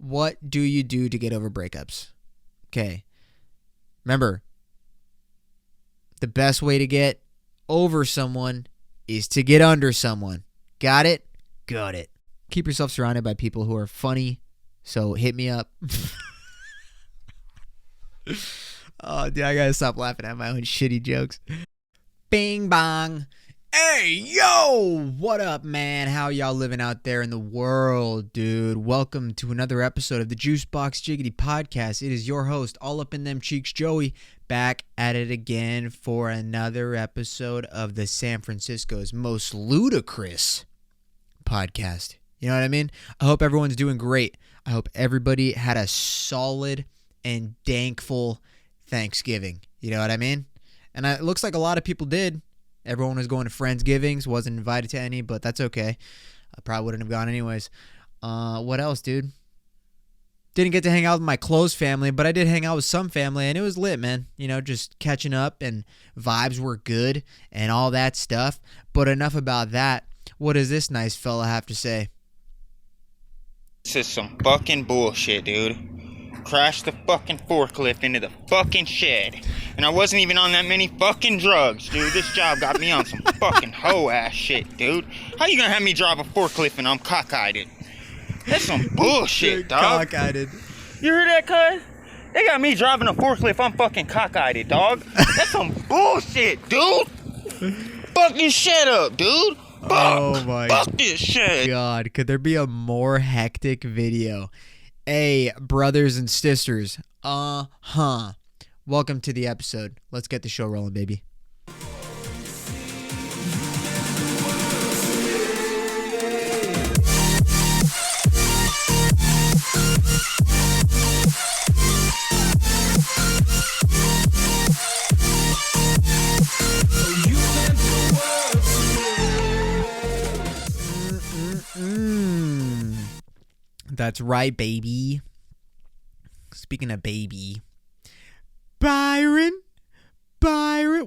What do you do to get over breakups? Okay. Remember, the best way to get over someone is to get under someone. Got it? Got it. Keep yourself surrounded by people who are funny, so hit me up. Oh, dude, I gotta stop laughing at my own shitty jokes. Bing bong. Hey, yo! What up, man? How y'all living out there in the world, dude? Welcome to another episode of the Juicebox Jiggity Podcast. It is your host, all up in them cheeks, Joey, back at it again for another episode of the San Francisco's most ludicrous podcast. You know what I mean? I hope everyone's doing great. I hope everybody had a solid and dankful Thanksgiving. You know what I mean? And it looks like a lot of people did. Everyone was going to Friendsgivings, wasn't invited to any, but that's okay. I probably wouldn't have gone anyways. What else, dude? Didn't get to hang out with my close family, but I did hang out with some family, and it was lit, man. You know, just catching up, and vibes were good, and all that stuff. But enough about that. What does this nice fella have to say? This is some fucking bullshit, dude. Crashed the fucking forklift into the fucking shed. And I wasn't even on that many fucking drugs, dude. This job got me on some fucking hoe-ass shit, dude. How you gonna have me drive a forklift and I'm cockeyed? That's some bullshit, dog. Cockeyed. You hear that, cuz? They got me driving a forklift, I'm fucking cockeyed, dog. That's some bullshit, dude. Fucking shut up, dude. Oh my Fuck this shit. God, could there be a more hectic video? Hey, brothers and sisters. Welcome to the episode. Let's get the show rolling, baby. That's right, baby. Speaking of baby, Byron.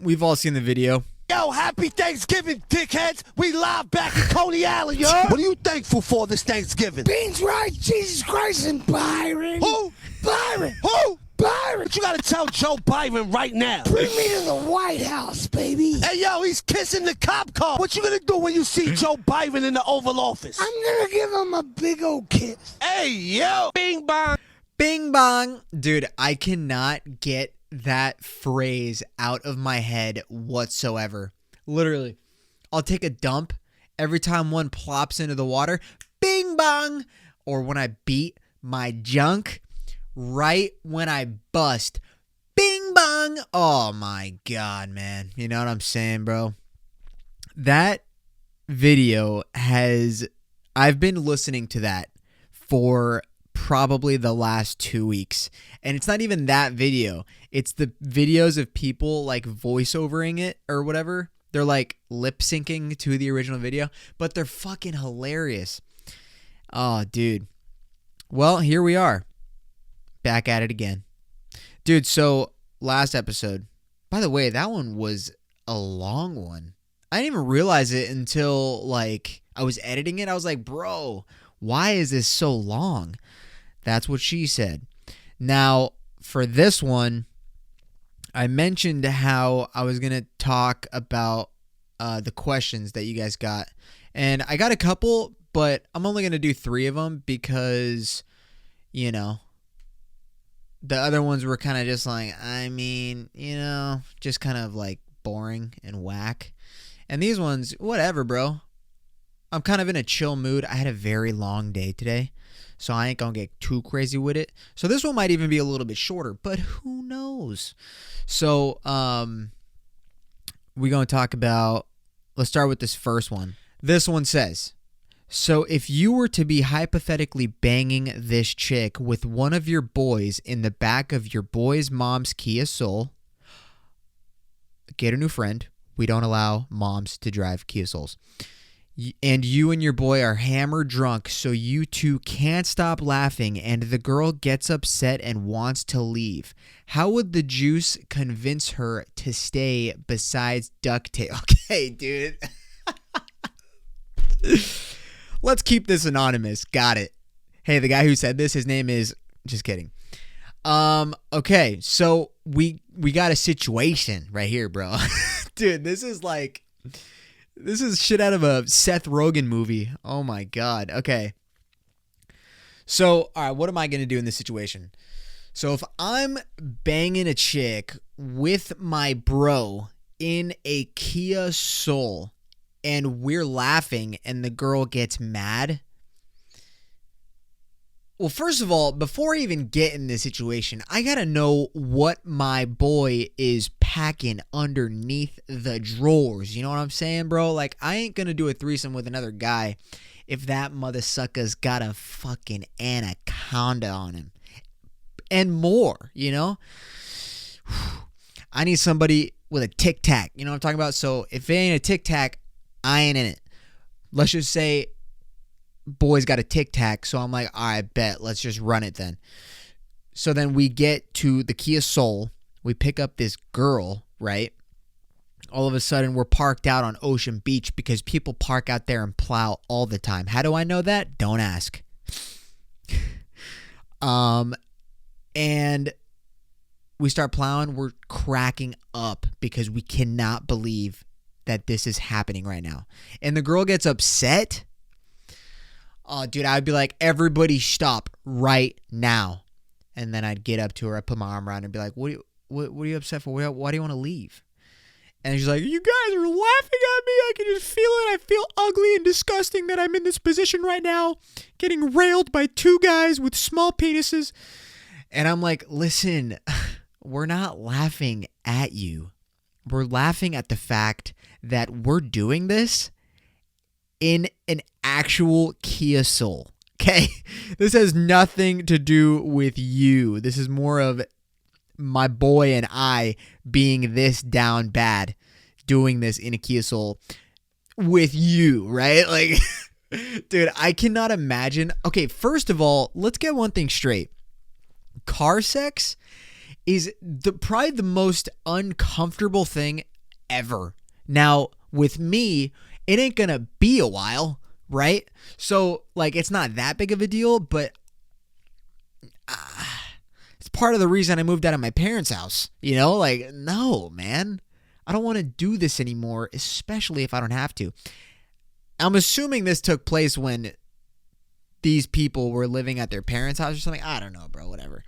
We've all seen the video. Yo, happy Thanksgiving, dickheads. We live back in Coney Island, yo. What are you thankful for this Thanksgiving? Beans, rice, Jesus Christ, and Byron. Who? Byron. Who? Byron. But you gotta tell Joe Byron right now. Bring me to the White House, baby. Hey, yo, he's kissing the cop car. What you gonna do when you see Joe Byron in the Oval Office? I'm gonna give him a big old kiss. Hey, yo. Bing bong. Bing bong. Dude, I cannot get that phrase out of my head whatsoever. Literally. I'll take a dump every time one plops into the water. Bing bong. Or when I beat my junk. Right when I bust. Bing bong. Oh my God, man. You know what I'm saying, bro? That video I've been listening to that for probably the last 2 weeks. And it's not even that video. It's the videos of people like voiceovering it or whatever. They're like lip syncing to the original video, but they're fucking hilarious. Oh, dude. Well, here we are. Back at it again. Dude, so last episode, by the way, that one was a long one. I didn't even realize it until like I was editing it. I was like, bro, why is this so long? That's what she said. Now, for this one, I mentioned how I was going to talk about the questions that you guys got. And I got a couple, but I'm only going to do 3 of them because, you know, the other ones were kind of just like, just kind of like boring and whack. And these ones, whatever, bro. I'm kind of in a chill mood. I had a very long day today, so I ain't gonna get too crazy with it. So this one might even be a little bit shorter, but who knows? So, we're gonna talk about, let's start with this first one. This one says, so if you were to be hypothetically banging this chick with one of your boys in the back of your boy's mom's Kia Soul, get a new friend. We don't allow moms to drive Kia Souls. And you and your boy are hammered drunk, so you two can't stop laughing, and the girl gets upset and wants to leave. How would the juice convince her to stay besides duct tape? Okay, dude. Let's keep this anonymous. Got it. Hey, the guy who said this, his name is, just kidding. Okay, so we got a situation right here, bro. Dude, this is shit out of a Seth Rogen movie. Oh my God. Okay. So, all right, what am I going to do in this situation? So if I'm banging a chick with my bro in a Kia Soul and we're laughing and the girl gets mad, well, first of all, before I even get in this situation, I got to know what my boy is packing underneath the drawers. You know what I'm saying, bro? Like, I ain't going to do a threesome with another guy if that mother sucker's got a fucking anaconda on him. And more, you know? I need somebody with a tic tac. You know what I'm talking about? So if it ain't a tic tac, I ain't in it. Let's just say boy's got a tic tac. So I'm like, all right, bet. Let's just run it then. So then we get to the Kia Soul. We pick up this girl, right? All of a sudden, we're parked out on Ocean Beach because people park out there and plow all the time. How do I know that? Don't ask. And we start plowing. We're cracking up because we cannot believe that this is happening right now. And the girl gets upset. Oh, dude, I'd be like, everybody stop right now. And then I'd get up to her. I'd put my arm around her and be like, what are you upset for? Why do you want to leave? And she's like, you guys are laughing at me. I can just feel it. I feel ugly and disgusting that I'm in this position right now, getting railed by two guys with small penises. And I'm like, listen, we're not laughing at you. We're laughing at the fact that we're doing this in an actual Kia Soul. Okay? This has nothing to do with you. This is more of my boy and I being this down bad, doing this in a Kia Soul with you, right? Like, dude, I cannot imagine. Okay, first of all, let's get one thing straight. Car sex is probably the most uncomfortable thing ever. Now, with me, it ain't gonna be a while, right? So, like, it's not that big of a deal, but it's part of the reason I moved out of my parents' house. You know, like, no, man. I don't want to do this anymore, especially if I don't have to. I'm assuming this took place when these people were living at their parents' house or something. I don't know, bro, whatever.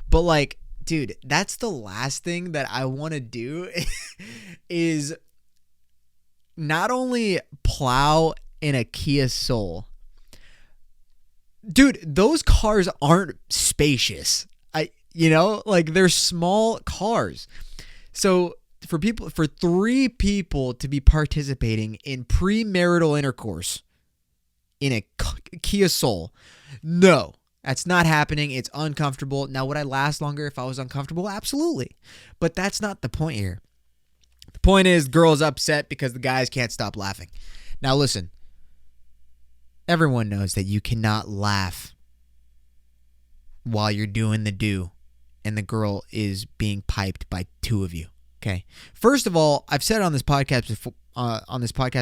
But, like, dude, that's the last thing that I want to do is not only plow in a Kia Soul. Dude, those cars aren't spacious. Like, they're small cars. So for three people to be participating in premarital intercourse in a Kia Soul, no, that's not happening. It's uncomfortable. Now, would I last longer if I was uncomfortable? Absolutely. But that's not the point here. The point is, girl's upset because the guys can't stop laughing. Now, listen. Everyone knows that you cannot laugh while you're doing the do and the girl is being piped by two of you. Okay. First of all, I've said it on this podcast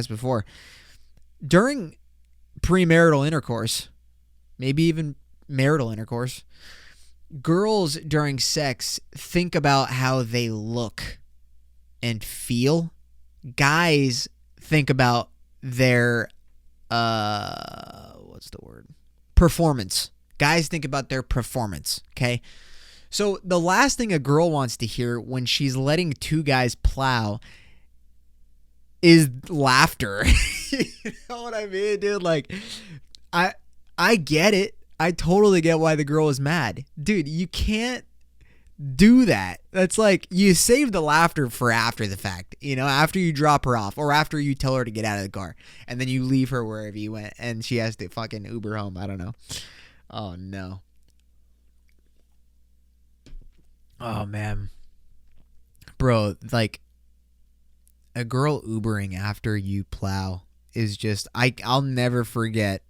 before. During premarital intercourse, maybe even marital intercourse, girls during sex think about how they look and feel. Guys think about their performance. Guys think about their performance, okay? So the last thing a girl wants to hear when she's letting two guys plow is laughter. You know what I mean, dude? Like, I get it. I totally get why the girl is mad. Dude, you can't do that. That's like, you save the laughter for after the fact, you know, after you drop her off or after you tell her to get out of the car and then you leave her wherever you went and she has to fucking Uber home. I don't know. Oh, no. Oh, man. Bro, like, a girl Ubering after you plow is just, I'll never forget.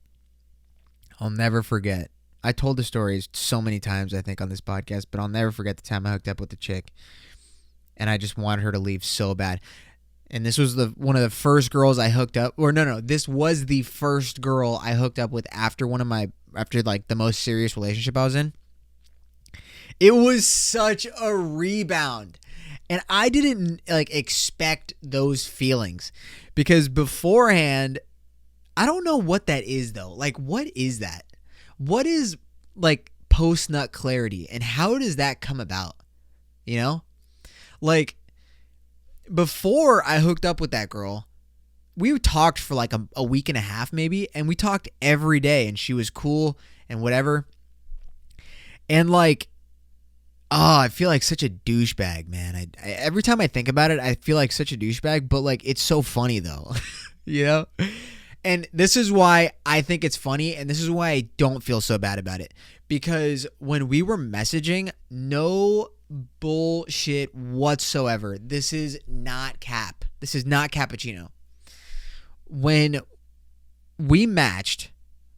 I'll never forget. I told the stories so many times, I think, on this podcast, but I'll never forget the time I hooked up with the chick and I just wanted her to leave so bad. And this was one of the first girls I hooked up, or no, this was the first girl I hooked up with after like the most serious relationship I was in. It was such a rebound. And I didn't like expect those feelings because beforehand, I don't know what that is though. Like, what is that? What is like post-nut clarity and how does that come about? You know, like before I hooked up with that girl, we talked for like a week and a half maybe, and we talked every day and she was cool and whatever. And like, oh, I feel like such a douchebag, man. I every time I think about it, I feel like such a douchebag, but like it's so funny though, you know? And this is why I think it's funny, and this is why I don't feel so bad about it. Because when we were messaging, no bullshit whatsoever. This is not cap. This is not cappuccino. When we matched,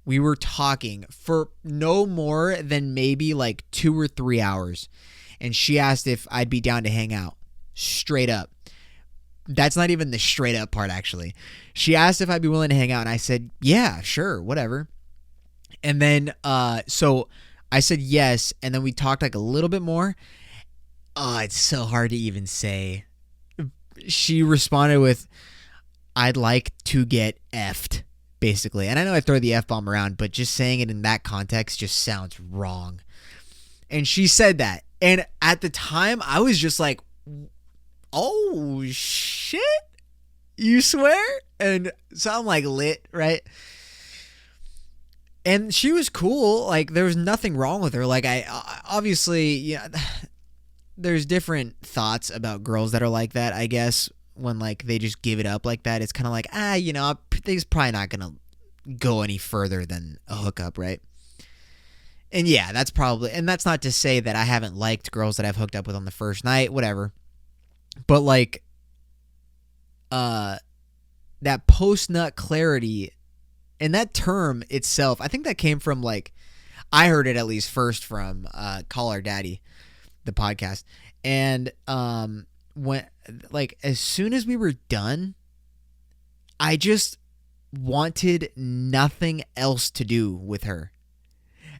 we were talking for no more than maybe like 2 or 3 hours. And she asked if I'd be down to hang out. Straight up. That's not even the straight up part, actually. She asked if I'd be willing to hang out, and I said, yeah, sure, whatever. And then, so I said yes, and then we talked like a little bit more. Oh, it's so hard to even say. She responded with, I'd like to get effed, basically. And I know I throw the F-bomb around, but just saying it in that context just sounds wrong. And she said that. And at the time, I was just like, oh, shit? You swear? And so I'm like lit, right? And she was cool. Like, there was nothing wrong with her. Like, I obviously, yeah, there's different thoughts about girls that are like that, I guess, when, like, they just give it up like that. It's kind of like, you know, things probably not going to go any further than a hookup, right? And yeah, that's probably, and that's not to say that I haven't liked girls that I've hooked up with on the first night, whatever. But, like, that post-nut clarity, and that term itself, I think that came from, like, I heard it at least first from Call Our Daddy, the podcast. And when, like, as soon as we were done, I just wanted nothing else to do with her.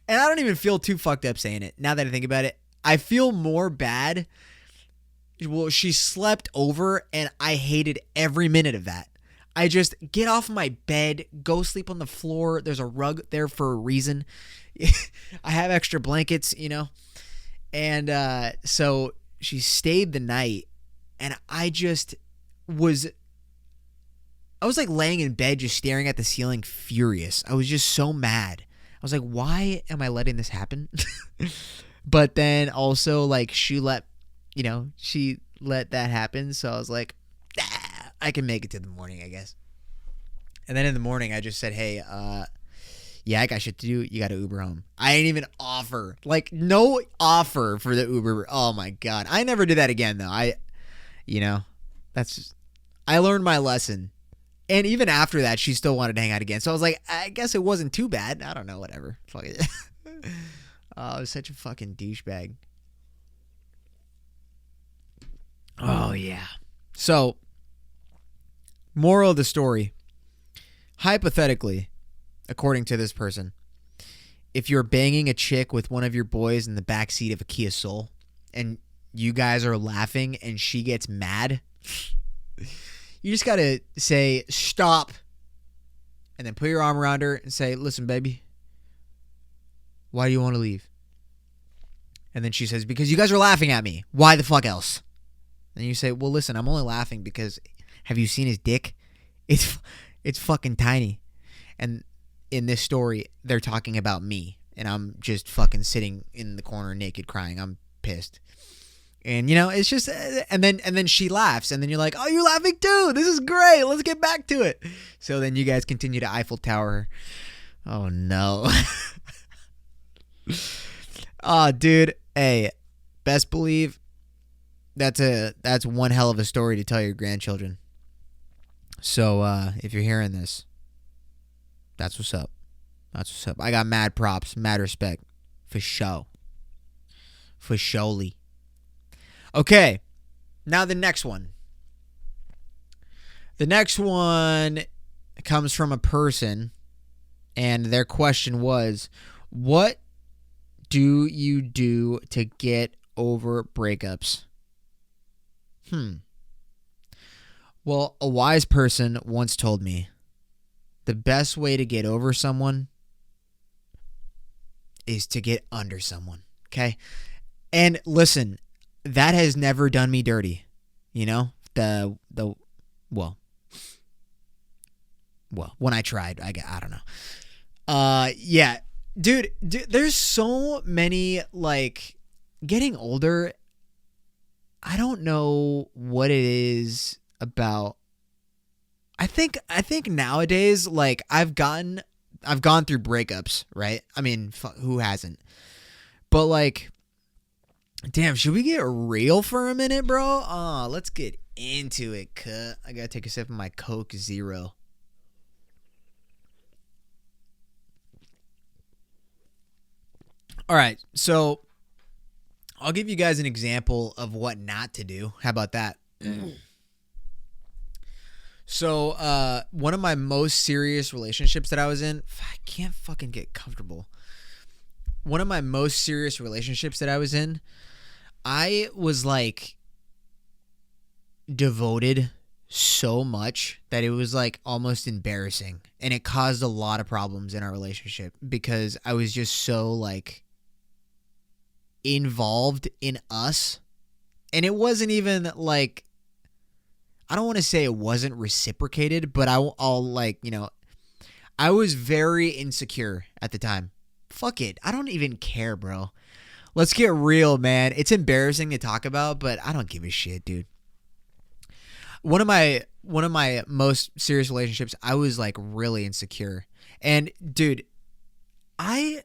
And I don't even feel too fucked up saying it. Now that I think about it, I feel more bad. Well, she slept over, and I hated every minute of that. I just get off my bed, go sleep on the floor. There's a rug there for a reason. I have extra blankets, you know. And so she stayed the night, and I was like laying in bed just staring at the ceiling furious. I was just so mad. I was like, why am I letting this happen? But then also, like, she let that happen. So I was like, I can make it to the morning, I guess. And then in the morning, I just said, hey, yeah, I got shit to do. You got to Uber home. I didn't even offer. Like, no offer for the Uber. Oh, my God. I never did that again, though. I learned my lesson. And even after that, she still wanted to hang out again. So I was like, I guess it wasn't too bad. I don't know, whatever. Fuck it. I was such a fucking douchebag. Oh, yeah. So, moral of the story. Hypothetically, according to this person, if you're banging a chick with one of your boys in the backseat of a Kia Soul and you guys are laughing and she gets mad, you just got to say, stop, and then put your arm around her and say, listen, baby, why do you want to leave? And then she says, because you guys are laughing at me. Why the fuck else? And you say, well, listen, I'm only laughing because have you seen his dick? It's fucking tiny. And in this story, they're talking about me, and I'm just fucking sitting in the corner naked crying. I'm pissed. And, you know, it's just, and then she laughs, and then you're like, oh, you're laughing too. This is great. Let's get back to it. So then you guys continue to Eiffel Tower her. Oh, no. Oh, dude. Hey, best believe that's one hell of a story to tell your grandchildren. So, if you're hearing this, that's what's up. That's what's up. I got mad props, mad respect. For show. For showly. Okay. Now the next one. The next one comes from a person, and their question was, what do you do to get over breakups? Well, a wise person once told me, the best way to get over someone is to get under someone, okay? And listen, that has never done me dirty, you know? Well, when I tried, I don't know. Yeah, dude, there's so many, like, getting older, I don't know what it is about. I think nowadays, like, I've gone through breakups, right? I mean, who hasn't? But, like, damn, should we get real for a minute, bro? Let's get into it, cut. I gotta take a sip of my Coke Zero. All right, so I'll give you guys an example of what not to do. How about that? So, one of my most serious relationships that I was in, I can't fucking get comfortable. One of my most serious relationships that I was in, I was like devoted so much that it was like almost embarrassing, and it caused a lot of problems in our relationship because I was just so like involved in us, and it wasn't even like, I don't want to say it wasn't reciprocated, but I'll like, you know, I was very insecure at the time. Fuck it, I don't even care, bro. Let's get real, man. It's embarrassing to talk about, but I don't give a shit, dude. One of my most serious relationships, I was like really insecure. And dude, I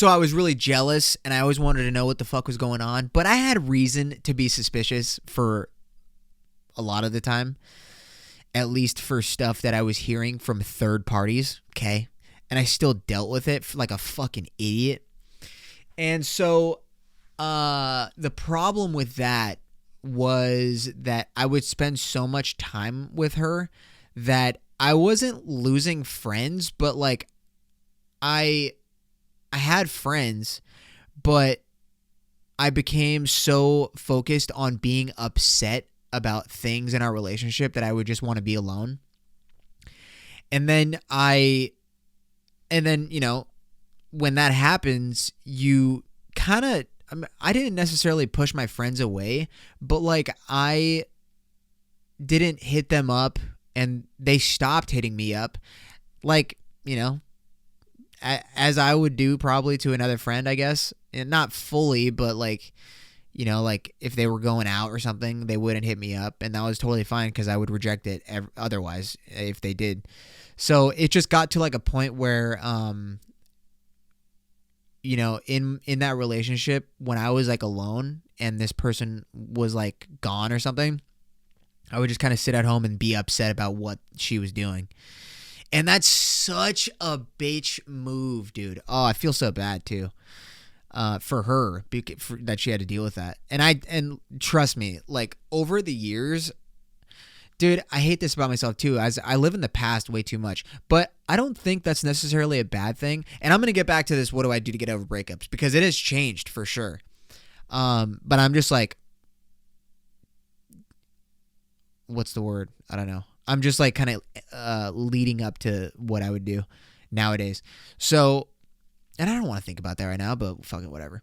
was really jealous, and I always wanted to know what the fuck was going on, but I had reason to be suspicious for a lot of the time, at least for stuff that I was hearing from third parties, okay? And I still dealt with it like a fucking idiot. And so the problem with that was that I would spend so much time with her that I wasn't losing friends, but like I had friends, but I became so focused on being upset about things in our relationship that I would just want to be alone. And then you know, when that happens, you kind of, I didn't necessarily push my friends away, but like I didn't hit them up and they stopped hitting me up. Like, you know, as I would do probably to another friend, I guess. And not fully, but like, you know, like if they were going out or something, they wouldn't hit me up, and that was totally fine because I would reject it otherwise if they did. So it just got to like a point where, you know, in that relationship, when I was like alone and this person was like gone or something, I would just kind of sit at home and be upset about what she was doing. And that's such a bitch move, dude. Oh, I feel so bad too. For her, that she had to deal with that. And trust me, like over the years, dude, I hate this about myself too, as I live in the past way too much, but I don't think that's necessarily a bad thing. And I'm going to get back to this, what do I do to get over breakups? Because it has changed for sure. But I'm just like, what's the word? I don't know. I'm just like kind of leading up to what I would do nowadays. So, and I don't want to think about that right now, but fuck it, whatever.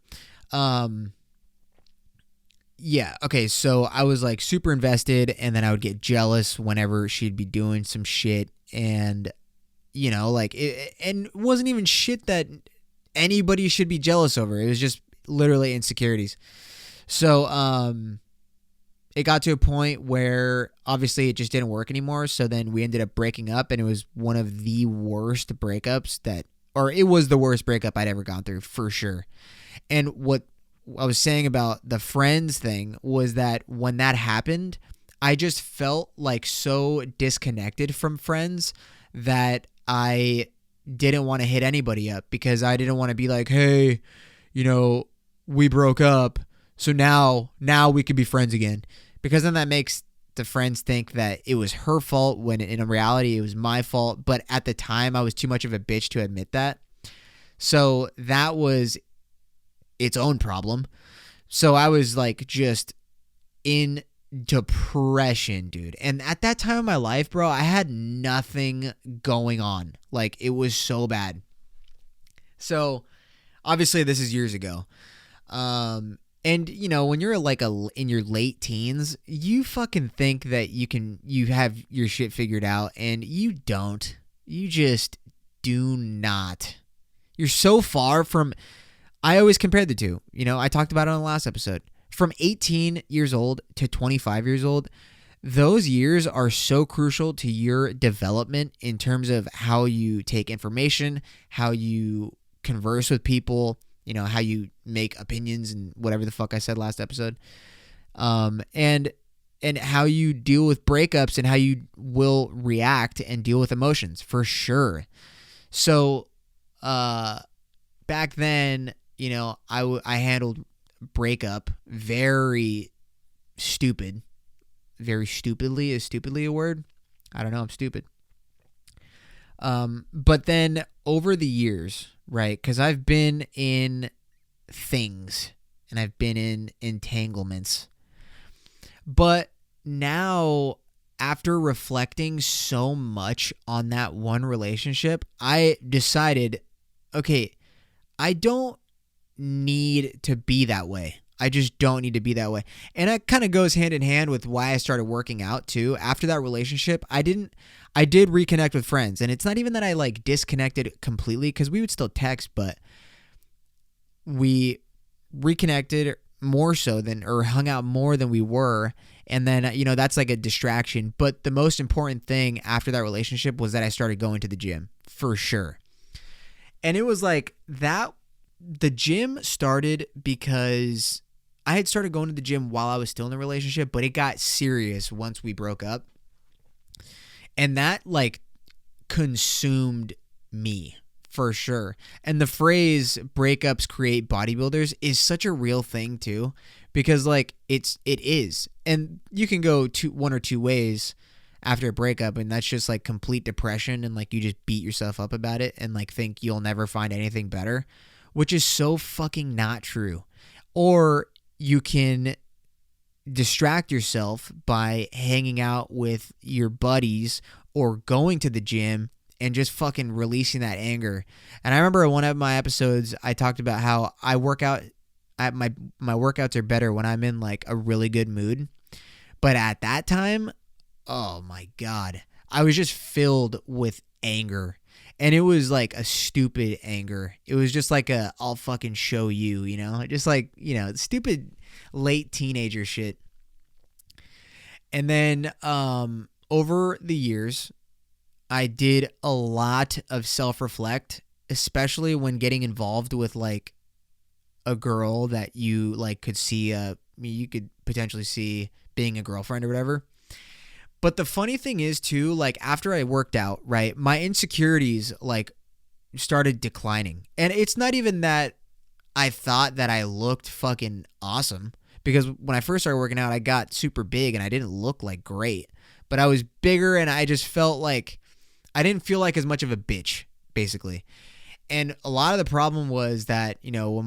Yeah, okay, so I was like super invested, and then I would get jealous whenever she'd be doing some shit, and you know, like and it wasn't even shit that anybody should be jealous over. It was just literally insecurities. So it got to a point where obviously it just didn't work anymore, so then we ended up breaking up, and it was one of the worst breakups it was the worst breakup I'd ever gone through, for sure. And what I was saying about the friends thing was that when that happened, I just felt like so disconnected from friends that I didn't want to hit anybody up, because I didn't want to be like, hey, you know, we broke up, so now we could be friends again. Because then that makes the friends think that it was her fault when in reality it was my fault. But at the time, I was too much of a bitch to admit that. So that was its own problem. So I was like just in depression, dude. And at that time of my life, bro, I had nothing going on. Like, it was so bad. So obviously this is years ago. And you know, when you're like in your late teens, you fucking think that you have your shit figured out, and you don't. You just do not. You're so far from. I always compared the two. You know, I talked about it on the last episode. From 18 years old to 25 years old, those years are so crucial to your development in terms of how you take information, how you converse with people, you know, how you make opinions and whatever the fuck I said last episode. And how you deal with breakups and how you will react and deal with emotions, for sure. So, back then, you know, I handled breakup very stupidly. Is stupidly a word? I don't know. I'm stupid. But then over the years, right? Because I've been in things and I've been in entanglements. But now, after reflecting so much on that one relationship, I decided, okay, I don't need to be that way. I just don't need to be that way. And it kind of goes hand in hand with why I started working out too. After that relationship, I did reconnect with friends. And it's not even that I like disconnected completely, because we would still text, but we reconnected more so than, or hung out more than we were. And then, you know, that's like a distraction. But the most important thing after that relationship was that I started going to the gym, for sure. And it was like that. The gym started because I had started going to the gym while I was still in the relationship, but it got serious once we broke up. And that like consumed me, for sure. And the phrase breakups create bodybuilders is such a real thing too, because like it is. And you can go one or two ways after a breakup, and that's just like complete depression, and like you just beat yourself up about it and like think you'll never find anything better, which is so fucking not true. Or you can distract yourself by hanging out with your buddies or going to the gym and just fucking releasing that anger. And I remember in one of my episodes, I talked about how I work out. My workouts are better when I'm in like a really good mood. But at that time, oh my God, I was just filled with anger. And it was like a stupid anger. It was just like I'll fucking show you, you know? Just like, you know, stupid late teenager shit. And then over the years, I did a lot of self-reflect, especially when getting involved with like a girl that you like could see, you could potentially see being a girlfriend or whatever. But the funny thing is too, like after I worked out, right, my insecurities like started declining. And it's not even that I thought that I looked fucking awesome, because when I first started working out, I got super big and I didn't look like great, but I was bigger and I just felt like I didn't feel like as much of a bitch, basically. And a lot of the problem was that, you know, when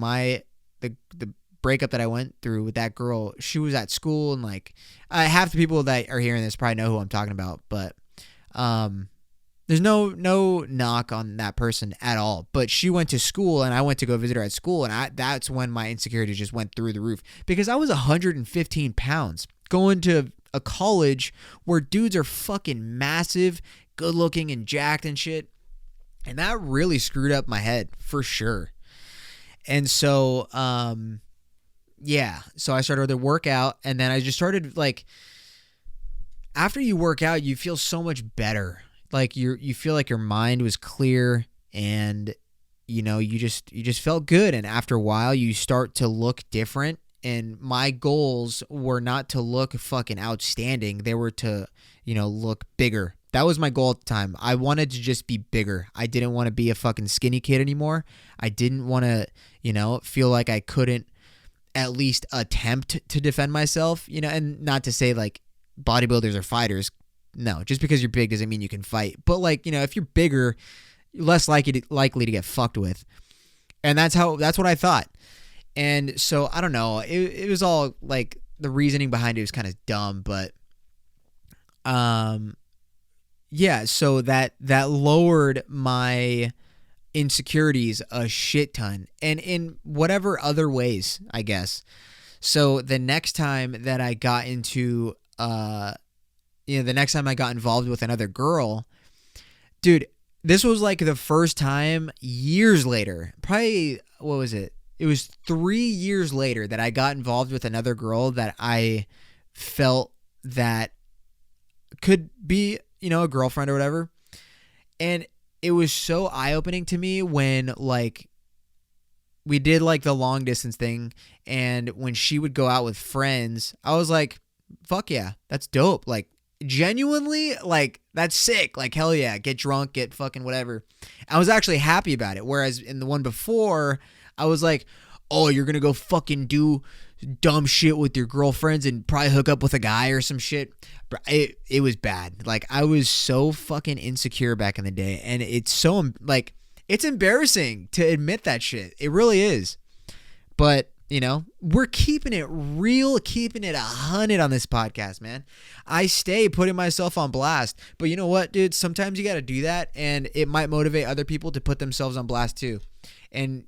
the breakup that I went through with that girl, she was at school, and like half the people that are hearing this probably know who I'm talking about, but there's no knock on that person at all. But she went to school and I went to go visit her at school, and that's when my insecurity just went through the roof, because I was 115 pounds going to a college where dudes are fucking massive, good looking and jacked and shit. And that really screwed up my head, for sure. And so yeah, so I started to work out, and then I just started like, after you work out, you feel so much better. Like you feel like your mind was clear, and you know, you just felt good. And after a while, you start to look different. And my goals were not to look fucking outstanding. They were to, you know, look bigger. That was my goal at the time. I wanted to just be bigger. I didn't want to be a fucking skinny kid anymore. I didn't want to, you know, feel like I couldn't at least attempt to defend myself, you know, and not to say like bodybuilders or fighters. No, just because you're big doesn't mean you can fight. But like, if you're bigger, you're less likely to get fucked with. And that's what I thought. And so I don't know. It was all like the reasoning behind it was kind of dumb, but yeah, so that lowered my insecurities a shit ton, and in whatever other ways, I guess. So the next time that I got into the next time I got involved with another girl, dude, this was like the first time years later, probably, what was it? It was 3 years later that I got involved with another girl that I felt that could be, a girlfriend or whatever. And it was so eye-opening to me when, like, we did, like, the long distance thing, and when she would go out with friends, I was like, fuck yeah, that's dope. Like, genuinely, like, that's sick. Like, hell yeah, get drunk, get fucking whatever. I was actually happy about it, whereas in the one before, I was like, oh, you're gonna go fucking do dumb shit with your girlfriends and probably hook up with a guy or some shit. But it was bad. Like, I was so fucking insecure back in the day, and it's so, like, it's embarrassing to admit that shit. It really is. But, we're keeping it real, keeping it 100 on this podcast, man. I stay putting myself on blast. But you know what, dude? Sometimes you got to do that, and it might motivate other people to put themselves on blast too. And,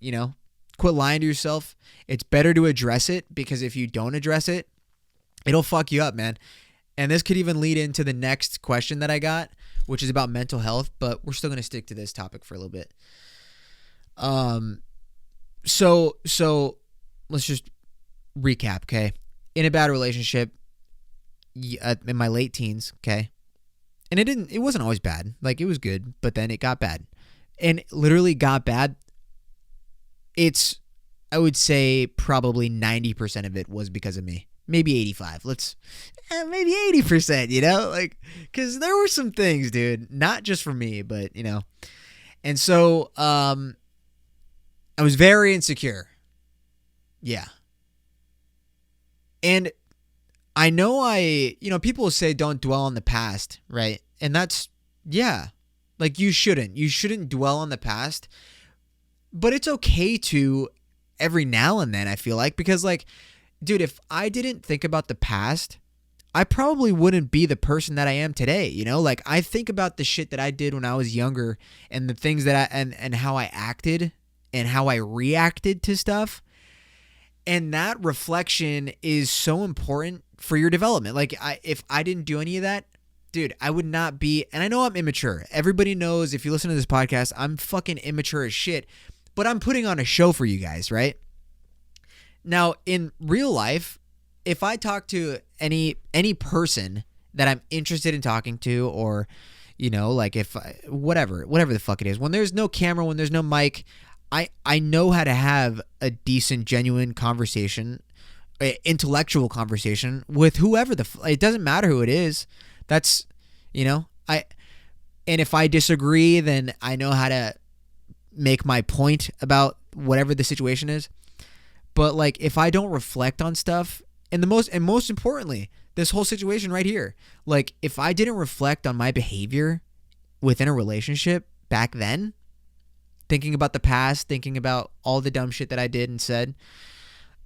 quit lying to yourself. It's better to address it, because if you don't address it, it'll fuck you up, man. And this could even lead into the next question that I got, which is about mental health, but we're still going to stick to this topic for a little bit. So let's just recap, okay? In a bad relationship in my late teens, okay? And it wasn't always bad. Like, it was good, but then it got bad. And it literally got bad. I would say probably 90% of it was because of me. Maybe 85. Maybe 80%, like, because there were some things, dude, not just for me, but, and so, I was very insecure. Yeah. And I know people say don't dwell on the past, right? And that's, yeah, like, you shouldn't dwell on the past, but it's okay to every now and then, I feel like, because, like, dude, if I didn't think about the past, I probably wouldn't be the person that I am today, Like, I think about the shit that I did when I was younger, and the things that and how I acted and how I reacted to stuff. And that reflection is so important for your development. Like, if I didn't do any of that, dude, I would not be, and I know I'm immature. Everybody knows, if you listen to this podcast, I'm fucking immature as shit, but I'm putting on a show for you guys, right? Now, in real life, if I talk to any person that I'm interested in talking to, or, like, if whatever the fuck it is, when there's no camera, when there's no mic, I know how to have a decent, genuine conversation, intellectual conversation with whoever it doesn't matter who it is. That's, and if I disagree, then I know how to make my point about whatever the situation is. But, like, if I don't reflect on stuff, and most importantly, this whole situation right here, like, if I didn't reflect on my behavior within a relationship back then, thinking about the past, thinking about all the dumb shit that I did and said,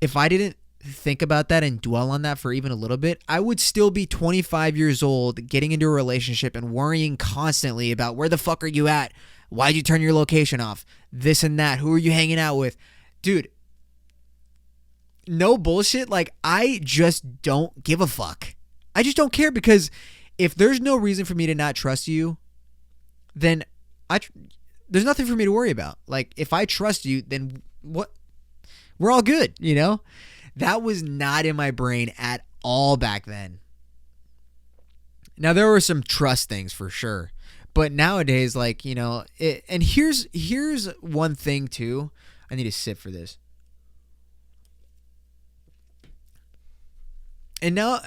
if I didn't think about that and dwell on that for even a little bit, I would still be 25 years old, getting into a relationship and worrying constantly about, where the fuck are you at? Why'd you turn your location off? This and that. Who are you hanging out with? Dude, no bullshit. Like, I just don't give a fuck. I just don't care, because if there's no reason for me to not trust you, then there's nothing for me to worry about. Like, if I trust you, then what? We're all good, That was not in my brain at all back then. Now, there were some trust things for sure, but nowadays, like, and here's one thing too. I need to sit for this. And now,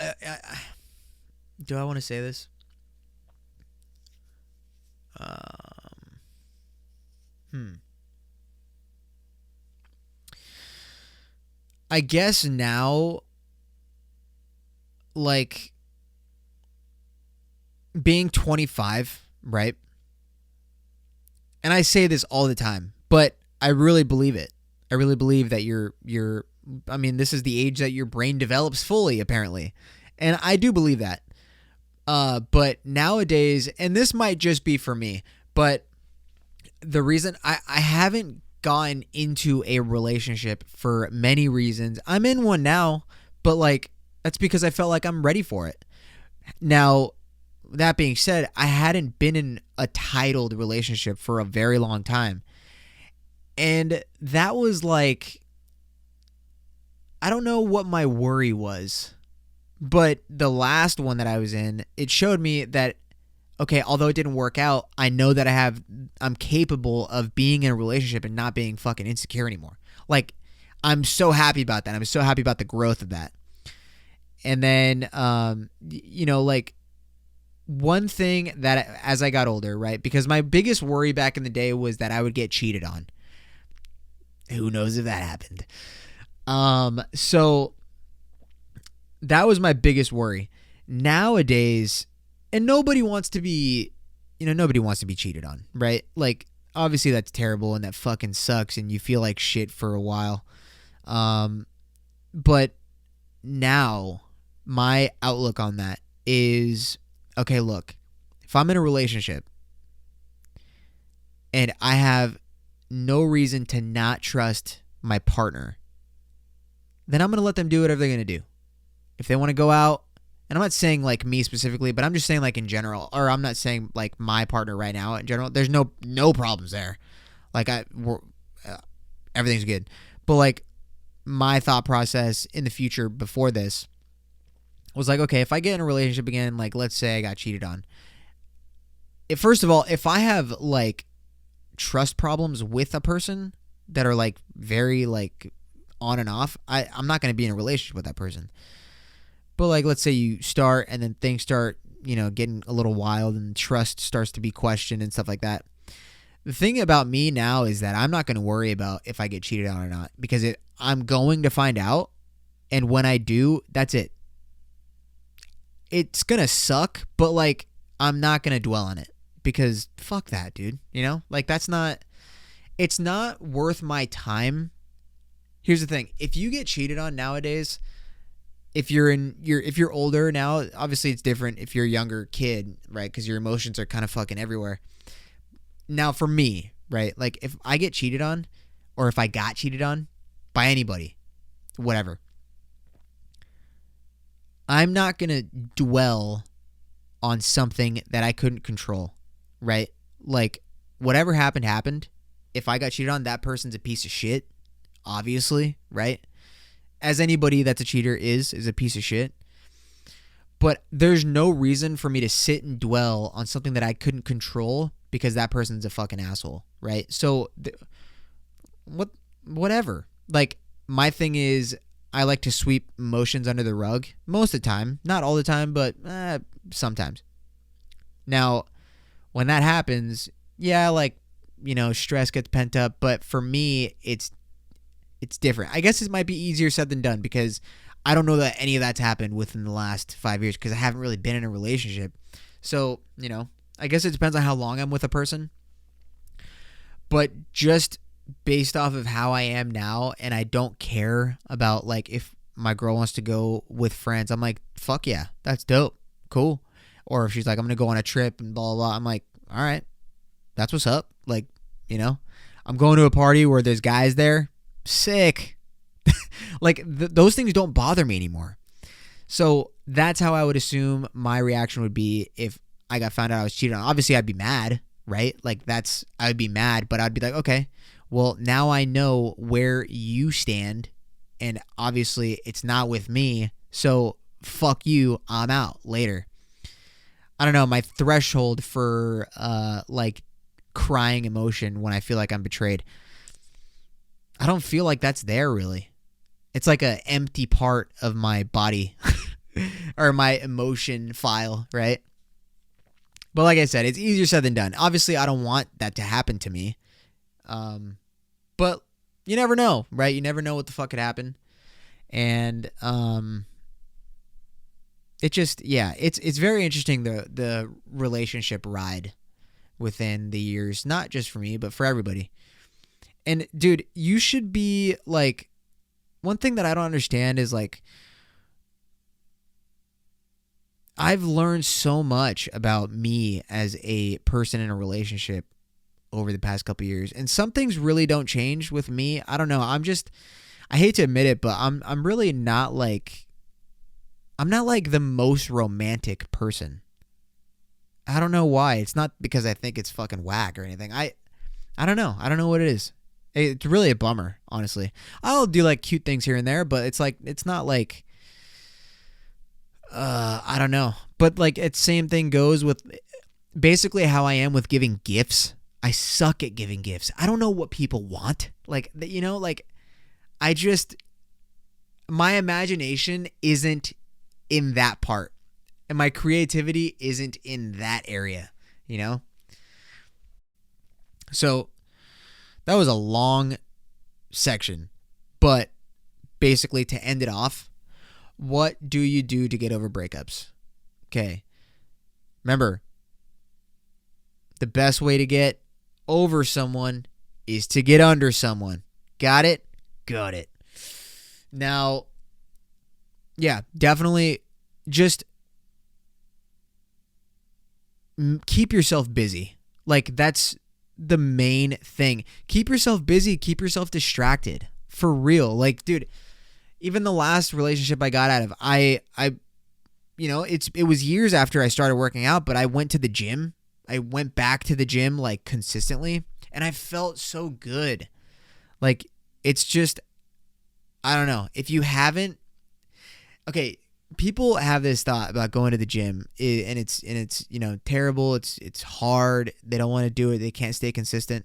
do I want to say this? I guess now, like, being 25, right? And I say this all the time, but I really believe it. I really believe that I mean, this is the age that your brain develops fully, apparently. And I do believe that. But nowadays, and this might just be for me, but the reason I haven't gotten into a relationship for many reasons. I'm in one now, but like, that's because I felt like I'm ready for it. Now, that being said, I hadn't been in a titled relationship for a very long time. And that was like, I don't know what my worry was, but the last one that I was in, it showed me that, okay, although it didn't work out, I know that I'm capable of being in a relationship and not being fucking insecure anymore. Like, I'm so happy about that. I'm so happy about the growth of that. And then, like, one thing that as I got older, right, because my biggest worry back in the day was that I would get cheated on. Who knows if that happened? So that was my biggest worry. Nowadays, and nobody wants to be cheated on, right? Like, obviously that's terrible and that fucking sucks and you feel like shit for a while. But now my outlook on that is, okay, look, if I'm in a relationship and I have no reason to not trust my partner, then I'm going to let them do whatever they're going to do. If they want to go out, and I'm not saying like me specifically, but I'm just saying like in general, or I'm not saying like my partner right now in general, there's no problems there. Like everything's good. But like my thought process in the future before this was like, okay, if I get in a relationship again, like let's say I got cheated on. First of all, if I have like trust problems with a person that are like very like on and off, I'm not going to be in a relationship with that person. But like, let's say you start and then things start, getting a little wild and trust starts to be questioned and stuff like that. The thing about me now is that I'm not going to worry about if I get cheated on or not, because I'm going to find out. And when I do, that's it. It's going to suck, but like, I'm not going to dwell on it because fuck that, dude. Like it's not worth my time. Here's the thing. If you get cheated on nowadays, if you're older now, obviously it's different if you're a younger kid, right? Because your emotions are kind of fucking everywhere. Now for me, right? Like if I get cheated on, or if I got cheated on by anybody, whatever, I'm not going to dwell on something that I couldn't control, right? Like whatever happened. If I got cheated on, that person's a piece of shit, obviously, right? As anybody that's a cheater is a piece of shit. But there's no reason for me to sit and dwell on something that I couldn't control because that person's a fucking asshole, right? So, whatever. Like, my thing is, I like to sweep emotions under the rug most of the time. Not all the time, but sometimes. Now, when that happens, yeah, like, stress gets pent up. But for me, it's different. I guess it might be easier said than done because I don't know that any of that's happened within the last 5 years because I haven't really been in a relationship. So, I guess it depends on how long I'm with a person. But just based off of how I am now, and I don't care about like if my girl wants to go with friends, I'm like, fuck yeah, that's dope. Cool. Or if she's like, I'm going to go on a trip and blah, blah, blah. I'm like, all right, that's what's up. Like, I'm going to a party where there's guys there. Sick. Like those things don't bother me anymore. So that's how I would assume my reaction would be if I got found out I was cheated on. Obviously I'd be mad, right? Like I would be mad, but I'd be like, okay, well now I know where you stand and obviously it's not with me. So fuck you. I'm out later. I don't know. My threshold for like crying emotion when I feel like I'm betrayed, I don't feel like that's there really. It's like an empty part of my body or my emotion file, right? But like I said, it's easier said than done. Obviously, I don't want that to happen to me. But you never know, right? You never know what the fuck could happen. And it just, yeah, it's very interesting, the relationship ride within the years, not just for me, but for everybody. And dude, you should be like, one thing that I don't understand is like, I've learned so much about me as a person in a relationship over the past couple of years, and some things really don't change with me. I don't know. I hate to admit it, but I'm really not like, I'm not like the most romantic person. I don't know why. It's not because I think it's fucking whack or anything. I don't know. I don't know what it is. It's really a bummer, honestly. I'll do like cute things here and there, but it's like, it's not like, I don't know. But like, it's same thing goes with basically how I am with giving gifts. I suck at giving gifts. I don't know what people want. Like, you know, like, my imagination isn't in that part. And my creativity isn't in that area, you know? So that was a long section, but basically to end it off, what do you do to get over breakups? Okay. Remember, the best way to get over someone is to get under someone. Got it? Got it. Now, yeah, definitely just keep yourself busy. Like, that's the main thing. Keep yourself busy. Keep yourself distracted. For real. Like, dude, even the last relationship I got out of, I you know, it was years after I started working out, but I went to the gym. I went back to the gym like consistently, and I felt so good. Like, it's just, I don't know. If you haven't, okay, people have this thought about going to the gym, and it's you know, terrible. It's hard. They don't want to do it. They can't stay consistent.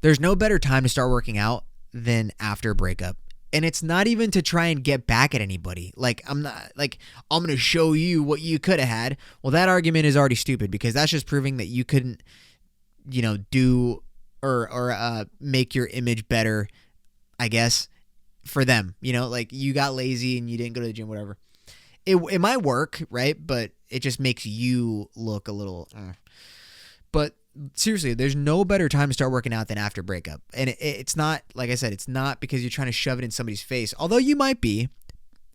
There's no better time to start working out than after a breakup. And it's not even to try and get back at anybody. Like, I'm not like, I'm going to show you what you could have had. Well, that argument is already stupid, because that's just proving that you couldn't, you know, do or make your image better, I guess, for them. You know, like, you got lazy and you didn't go to the gym, whatever. It might work, right? But it just makes you look a little. But seriously, there's no better time to start working out than after breakup. And it's not, like I said, it's not because you're trying to shove it in somebody's face. Although you might be.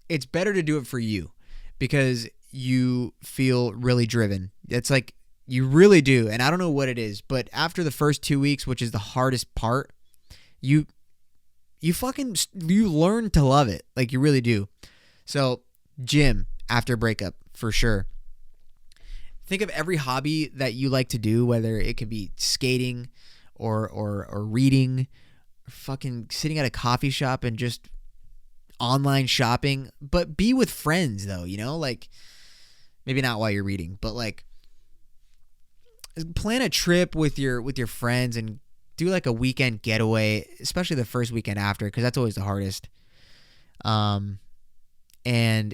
It's better to do it for you, because you feel really driven. It's like, you really do. And I don't know what it is, but after the first 2 weeks, which is the hardest part, you learn to love it. Like, you really do. So, gym after breakup, for sure. Think of every hobby that you like to do, whether it could be skating or reading, or fucking sitting at a coffee shop and just online shopping. But be with friends, though, you know? Like, maybe not while you're reading, but like, plan a trip with your friends and do like a weekend getaway, especially the first weekend after, because that's always the hardest. And,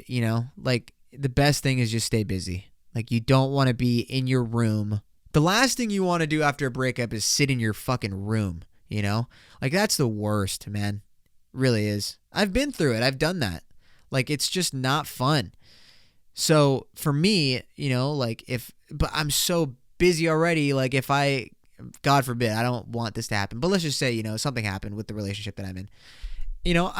you know, like, the best thing is just stay busy. Like, you don't want to be in your room. The last thing you want to do after a breakup is sit in your fucking room, you know? Like, that's the worst, man. Really is. I've been through it. I've done that. Like, it's just not fun. So, for me, you know, like, but I'm so busy already. Like, if I, God forbid, I don't want this to happen, but let's just say, you know, something happened with the relationship that I'm in. You know,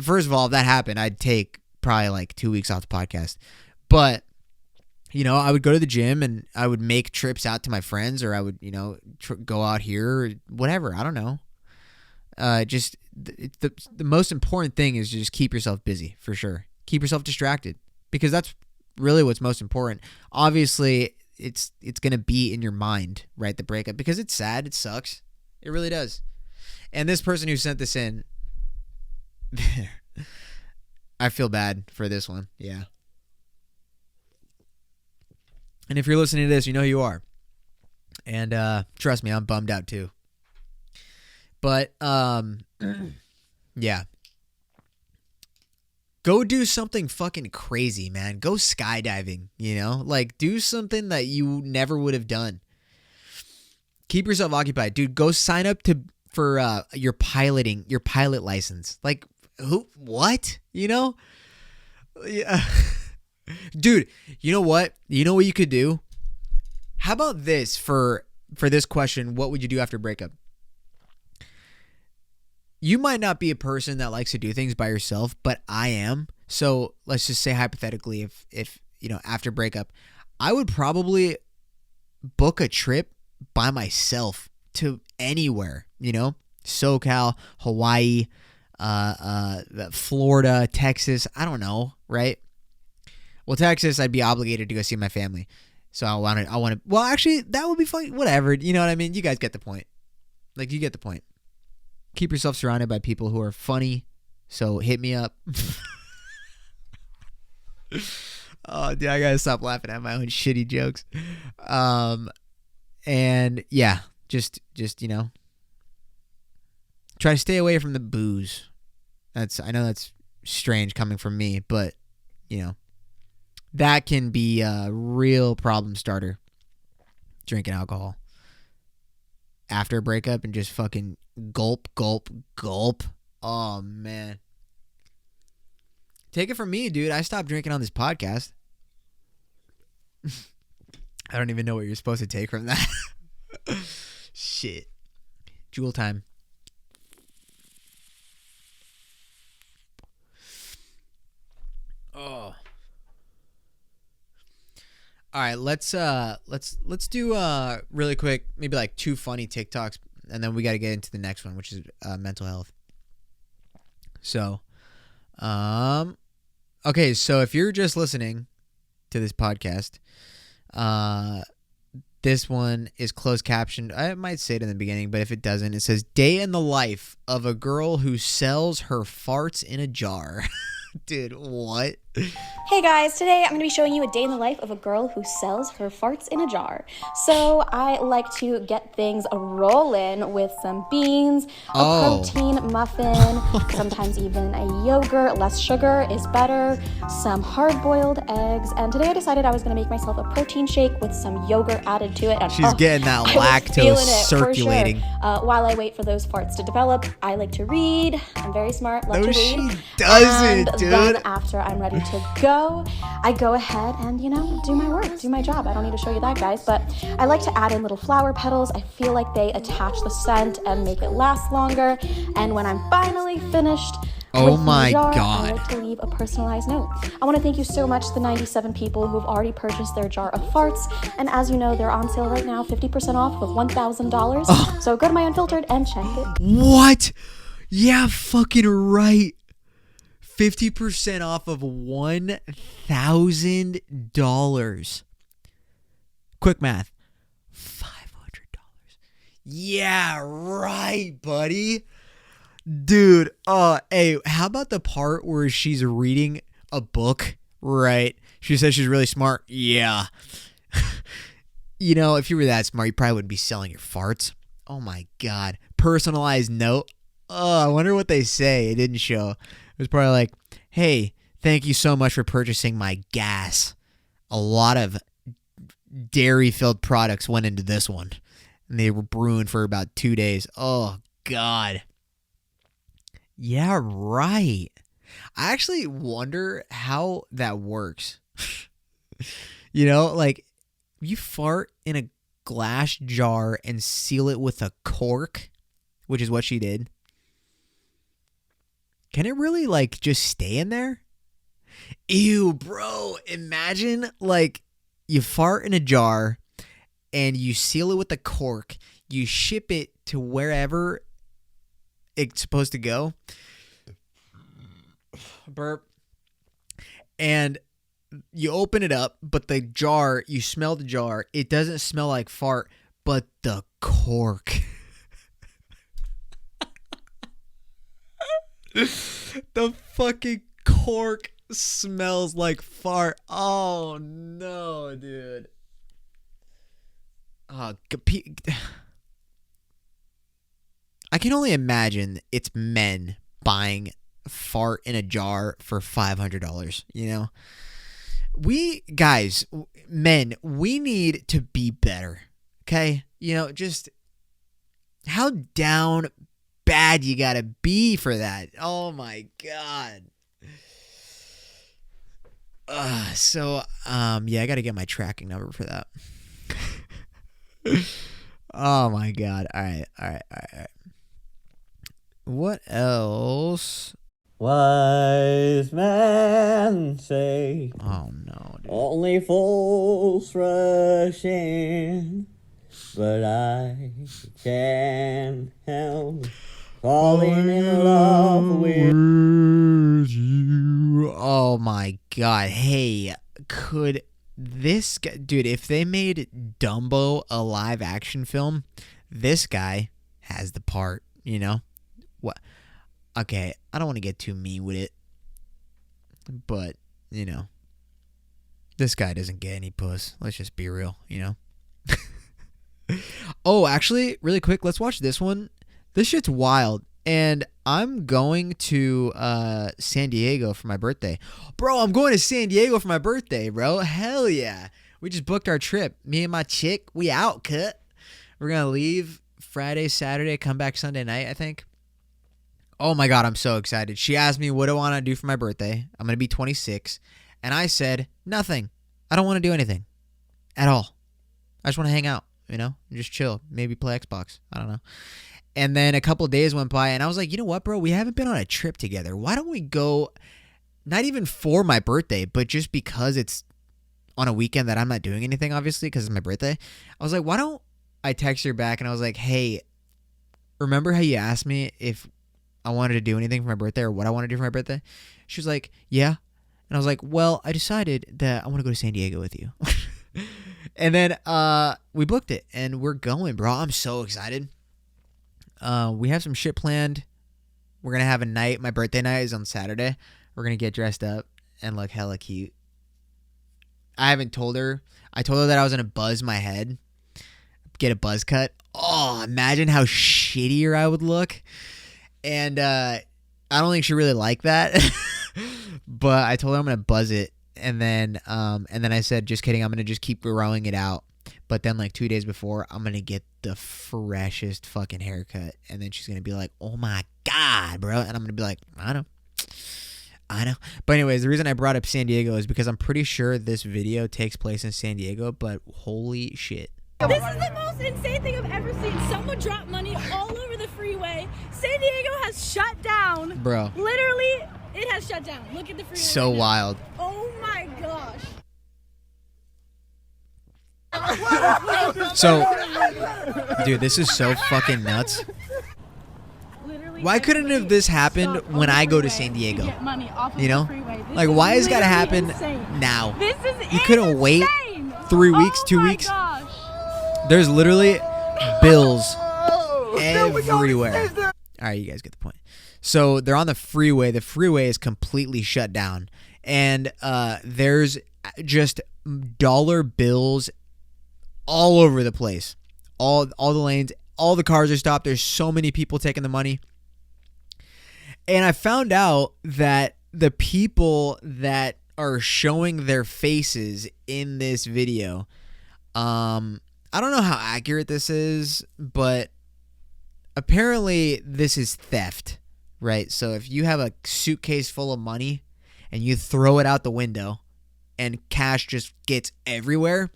first of all, if that happened, I'd take probably like 2 weeks off the podcast. But, you know, I would go to the gym and I would make trips out to my friends, or I would, you know, go out here, or whatever. I don't know. Just the most important thing is just keep yourself busy, for sure. Keep yourself distracted, because that's really what's most important. Obviously, it's going to be in your mind, right? The breakup, because it's sad. It sucks. It really does. And this person who sent this in, I feel bad for this one. Yeah. And if you're listening to this, you know who you are. And trust me, I'm bummed out too. But yeah. Go do something fucking crazy, man. Go skydiving, you know? Like, do something that you never would have done. Keep yourself occupied. Dude, go sign up for your pilot license. Like, what? You know? Yeah. Dude, you know what? You know what you could do? How about this for this question, what would you do after a breakup? You might not be a person that likes to do things by yourself, but I am. So let's just say hypothetically, if after breakup, I would probably book a trip by myself to anywhere, SoCal, Hawaii, Florida, Texas, I don't know, right? Well, Texas, I'd be obligated to go see my family. So I want to, well, actually, that would be fun. Whatever. You know what I mean? You guys get the point. Like, you get the point. Keep yourself surrounded by people who are funny. So hit me up. Oh, dude, I gotta stop laughing at my own shitty jokes. And yeah, just try to stay away from the booze. I know that's strange coming from me, but that can be a real problem starter. Drinking alcohol after a breakup and just fucking gulp, gulp, gulp. Oh man. Take it from me, dude. I stopped drinking on this podcast. I don't even know what you're supposed to take from that. Shit. Jewel time. Oh. All right, let's do really quick, maybe like 2 funny TikToks, and then we got to get into the next one, which is mental health. So, okay, so if you're just listening to this podcast, this one is closed captioned. I might say it in the beginning, but if it doesn't, it says "Day in the life of a girl who sells her farts in a jar." Dude, what? Hey guys, today I'm going to be showing you a day in the life of a girl who sells her farts in a jar. So I like to get things rolling with some beans, a protein muffin, sometimes even a yogurt. Less sugar is better, some hard-boiled eggs, and today I decided I was going to make myself a protein shake with some yogurt added to it. And she's getting that lactose circulating. Sure. While I wait for those farts to develop, I like to read. I'm very smart, love to read. She doesn't, dude. Then after I'm ready to go, I go ahead and, do my work, do my job. I don't need to show you that, guys, but I like to add in little flower petals. I feel like they attach the scent and make it last longer. And when I'm finally finished with my jar, I like to leave a personalized note. I want to thank you so much to the 97 people who've already purchased their jar of farts. And as you know, they're on sale right now, 50% off with $1,000. Oh. So go to my Unfiltered and check it. What? Yeah, fucking right. 50% off of $1,000. Quick math. $500. Yeah, right, buddy. Dude, hey, how about the part where she's reading a book? Right. She says she's really smart. Yeah. If you were that smart, you probably wouldn't be selling your farts. Oh my God. Personalized note. Oh, I wonder what they say. It didn't show. It was probably like, hey, thank you so much for purchasing my gas. A lot of dairy-filled products went into this one. And they were brewing for about 2 days. Oh, God. Yeah, right. I actually wonder how that works. Like, you fart in a glass jar and seal it with a cork, which is what she did. Can it really, just stay in there? Ew, bro. Imagine, you fart in a jar and you seal it with a cork. You ship it to wherever it's supposed to go. Burp. And you open it up, but the jar, you smell the jar. It doesn't smell like fart, but the cork. The fucking cork smells like fart. Oh no, dude. I can only imagine it's men buying fart in a jar for $500, We guys, men, we need to be better. Okay? Just how down bad you gotta be for that. Oh my God. Yeah, I got to get my tracking number for that. Oh my god. All right. What else? Wise man say Oh no, dude. only fools rush in, but I can't help falling in love with you. Oh my god. Hey, could this guy, dude, if they made Dumbo a live action film, this guy has the part, you know? What? Okay, I don't want to get too mean with it, but, you know, this guy doesn't get any puss. Let's just be real, you know? Oh, actually, really quick, let's watch this one. This shit's wild. And I'm going to San Diego for my birthday. Bro, I'm going to San Diego for my birthday, bro. Hell yeah. We just booked our trip. Me and my chick, we out, cut. We're going to leave Friday, Saturday, come back Sunday night, I think. Oh my God, I'm so excited. She asked me what do I want to do for my birthday. I'm going to be 26. And I said, nothing. I don't want to do anything at all. I just want to hang out, you know, just chill. Maybe play Xbox. I don't know. And then a couple of days went by, and I was like, you know what, bro? We haven't been on a trip together. Why don't we go, not even for my birthday, but just because it's on a weekend that I'm not doing anything, obviously, because it's my birthday. I was like, why don't I text her back, and I was like, hey, remember how you asked me if I wanted to do anything for my birthday or what I want to do for my birthday? She was like, yeah. And I was like, well, I decided that I want to go to San Diego with you. And then we booked it, and we're going, bro. I'm so excited. We have some shit planned. We're going to have a night. My birthday night is on Saturday. We're going to get dressed up and look hella cute. I haven't told her. I told her that I was going to buzz my head. Get a buzz cut. Oh, imagine how shittier I would look. And I don't think she really liked that. But I told her I'm going to buzz it. And then I said, just kidding. I'm going to just keep growing it out. But then like 2 days before, I'm going to get the freshest fucking haircut. And then she's going to be like, oh my God, bro. And I'm going to be like, I know. But anyways, the reason I brought up San Diego is because I'm pretty sure this video takes place in San Diego. But holy shit. This is the most insane thing I've ever seen. Someone dropped money all over the freeway. San Diego has shut down. Bro. Literally, it has shut down. Look at the freeway. So right now. wild. Oh my gosh. So, dude, this is so fucking nuts. Literally Why couldn't have this happened stopped when on the I go to freeway San Diego? get money off of You know? the freeway. This Like, is why has it got to literally happen insane. now? This is You couldn't wait insane. 3 weeks, 2 Oh my weeks? gosh. There's literally bills everywhere. All right, you guys get the point. So they're on the freeway. The freeway is completely shut down. And there's just dollar bills all over the place. All the lanes, all the cars are stopped. There's so many people taking the money. And I found out that the people that are showing their faces in this video, I don't know how accurate this is, but apparently this is theft, right? So if you have a suitcase full of money and you throw it out the window and cash just gets everywhere,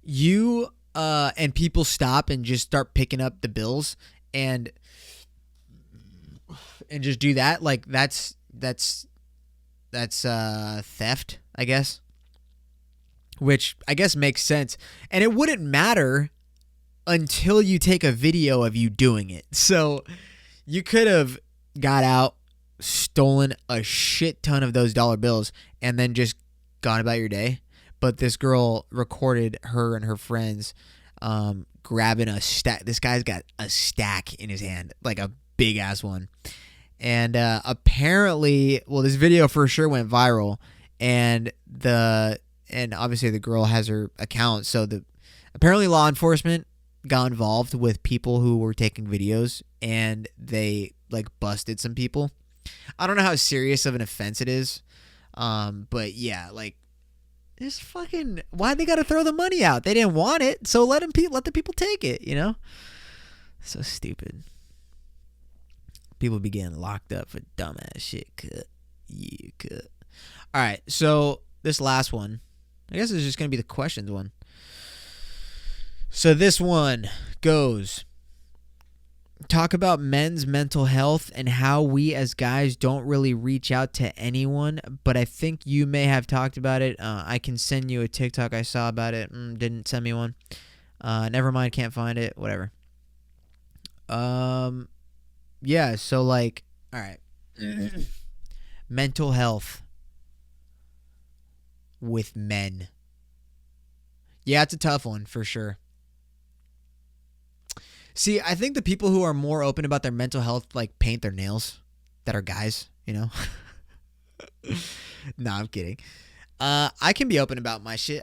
you and people stop and just start picking up the bills and just do that, like that's theft, I guess. Which I guess makes sense. And it wouldn't matter until you take a video of you doing it. So you could have got out, stolen a shit ton of those dollar bills, and then just gone about your day. But this girl recorded her and her friends grabbing a stack. This guy's got a stack in his hand, like a big ass one. And apparently, well, this video for sure went viral. And obviously the girl has her account. So apparently law enforcement got involved with people who were taking videos, and they like busted some people. I don't know how serious of an offense it is. But yeah, like, this fucking, why'd they gotta throw the money out? They didn't want it, so let the people take it, you know? So stupid. People be getting locked up for dumbass shit. Cut. All right, so this last one, I guess it's just going to be the questions one. So this one goes, talk about men's mental health and how we as guys don't really reach out to anyone, but I think you may have talked about it. I can send you a TikTok I saw about it. Didn't send me one. Never mind, can't find it. Whatever. Yeah, so like, all right. Mental health with men. Yeah, it's a tough one for sure. See, I think the people who are more open about their mental health like paint their nails that are guys, you know? No, I'm kidding. I can be open about my shit.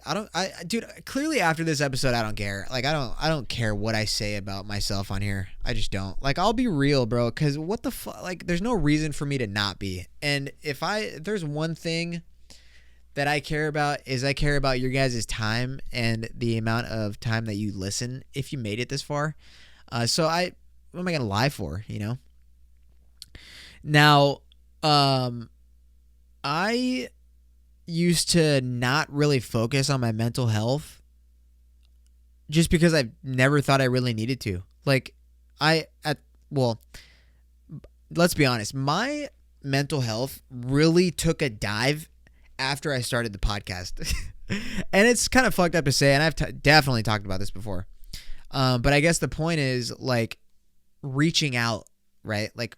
Dude, clearly after this episode, I don't care. Like, I don't care what I say about myself on here. I just don't. Like, I'll be real, bro, because what the fuck? Like, there's no reason for me to not be. And if there's one thing that I care about is I care about your guys' time and the amount of time that you listen if you made it this far. So what am I going to lie for, you know? Now, I used to not really focus on my mental health just because I never thought I really needed to. Like, let's be honest. My mental health really took a dive after I started the podcast. And it's kind of fucked up to say, and I've definitely talked about this before. But I guess the point is, like, reaching out, right? Like,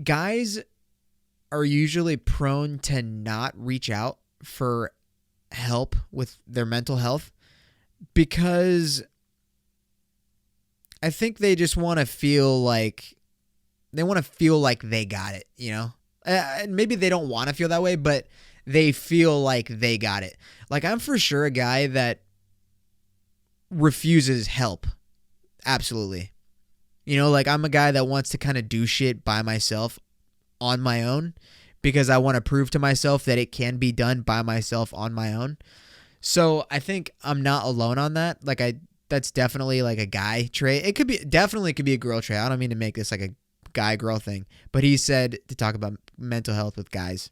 guys are usually prone to not reach out for help with their mental health because I think they just want to feel like they got it, you know? And maybe they don't want to feel that way, but they feel like they got it. Like, I'm for sure a guy that refuses help. Absolutely. You know, like, I'm a guy that wants to kind of do shit by myself on my own because I want to prove to myself that it can be done by myself on my own. So I think I'm not alone on that. Like, that's definitely like a guy trait. It could be a girl trait. I don't mean to make this like a guy girl thing, but he said to talk about mental health with guys.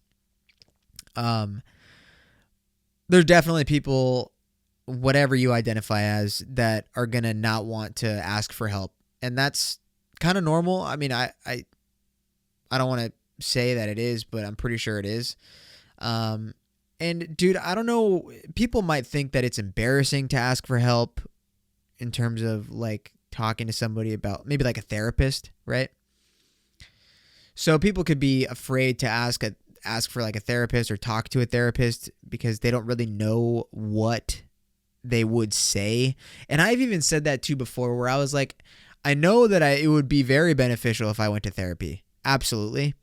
There's definitely people, whatever you identify as, that are gonna not want to ask for help, and that's kind of normal. I mean, I don't want to say that it is, but I'm pretty sure it is. And dude, I don't know. People might think that it's embarrassing to ask for help in terms of like talking to somebody about maybe like a therapist, right? So people could be afraid to ask for like a therapist or talk to a therapist because they don't really know what they would say. And I've even said that too before, where I was like, I know that it would be very beneficial if I went to therapy. Absolutely.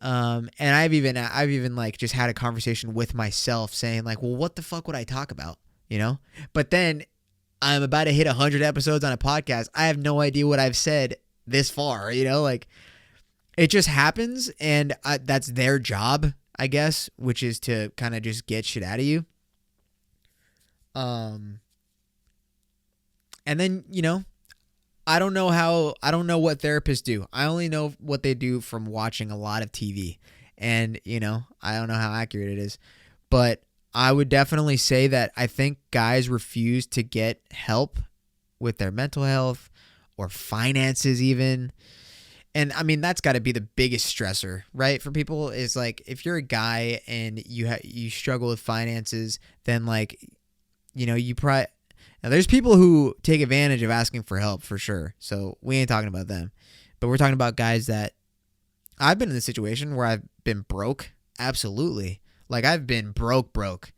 And I've even like just had a conversation with myself saying like, well, what the fuck would I talk about? You know? But then I'm about to hit 100 episodes on a podcast. I have no idea what I've said this far, you know, like it just happens. And that's their job, I guess, which is to kind of just get shit out of you. And then, you know, I don't know what therapists do. I only know what they do from watching a lot of TV. And, you know, I don't know how accurate it is. But I would definitely say that I think guys refuse to get help with their mental health or finances even. And, I mean, that's got to be the biggest stressor, right, for people is, like, if you're a guy and you struggle with finances, then, like, you know, you probably... Now, there's people who take advantage of asking for help for sure. So we ain't talking about them. But we're talking about guys that I've been in a situation where I've been broke. Absolutely. Like, I've been broke.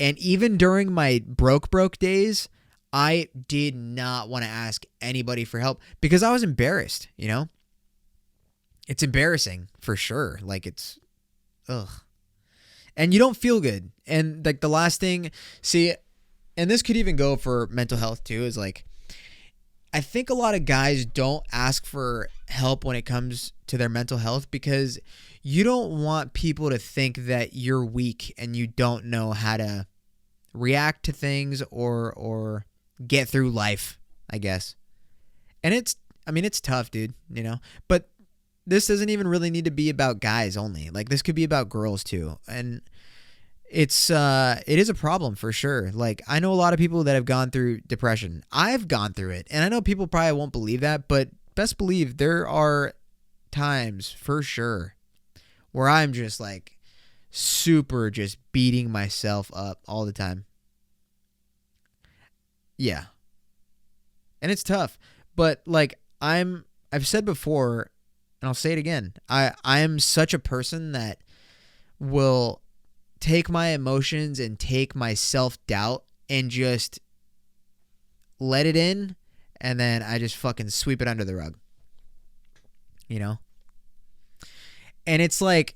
And even during my broke days, I did not want to ask anybody for help because I was embarrassed, you know? It's embarrassing for sure. Like, it's, ugh. And you don't feel good. And, like, the last thing, see... And this could even go for mental health too, is like, I think a lot of guys don't ask for help when it comes to their mental health because you don't want people to think that you're weak and you don't know how to react to things or get through life, I guess. And it's tough, dude, you know, but this doesn't even really need to be about guys only. Like, this could be about girls too. And it is a problem for sure. Like, I know a lot of people that have gone through depression. I've gone through it. And I know people probably won't believe that, but best believe there are times for sure where I'm just like super just beating myself up all the time. Yeah. And it's tough. But like I've said before, and I'll say it again. I am such a person that will take my emotions and take my self-doubt and just let it in, and then I just fucking sweep it under the rug. You know? And it's like,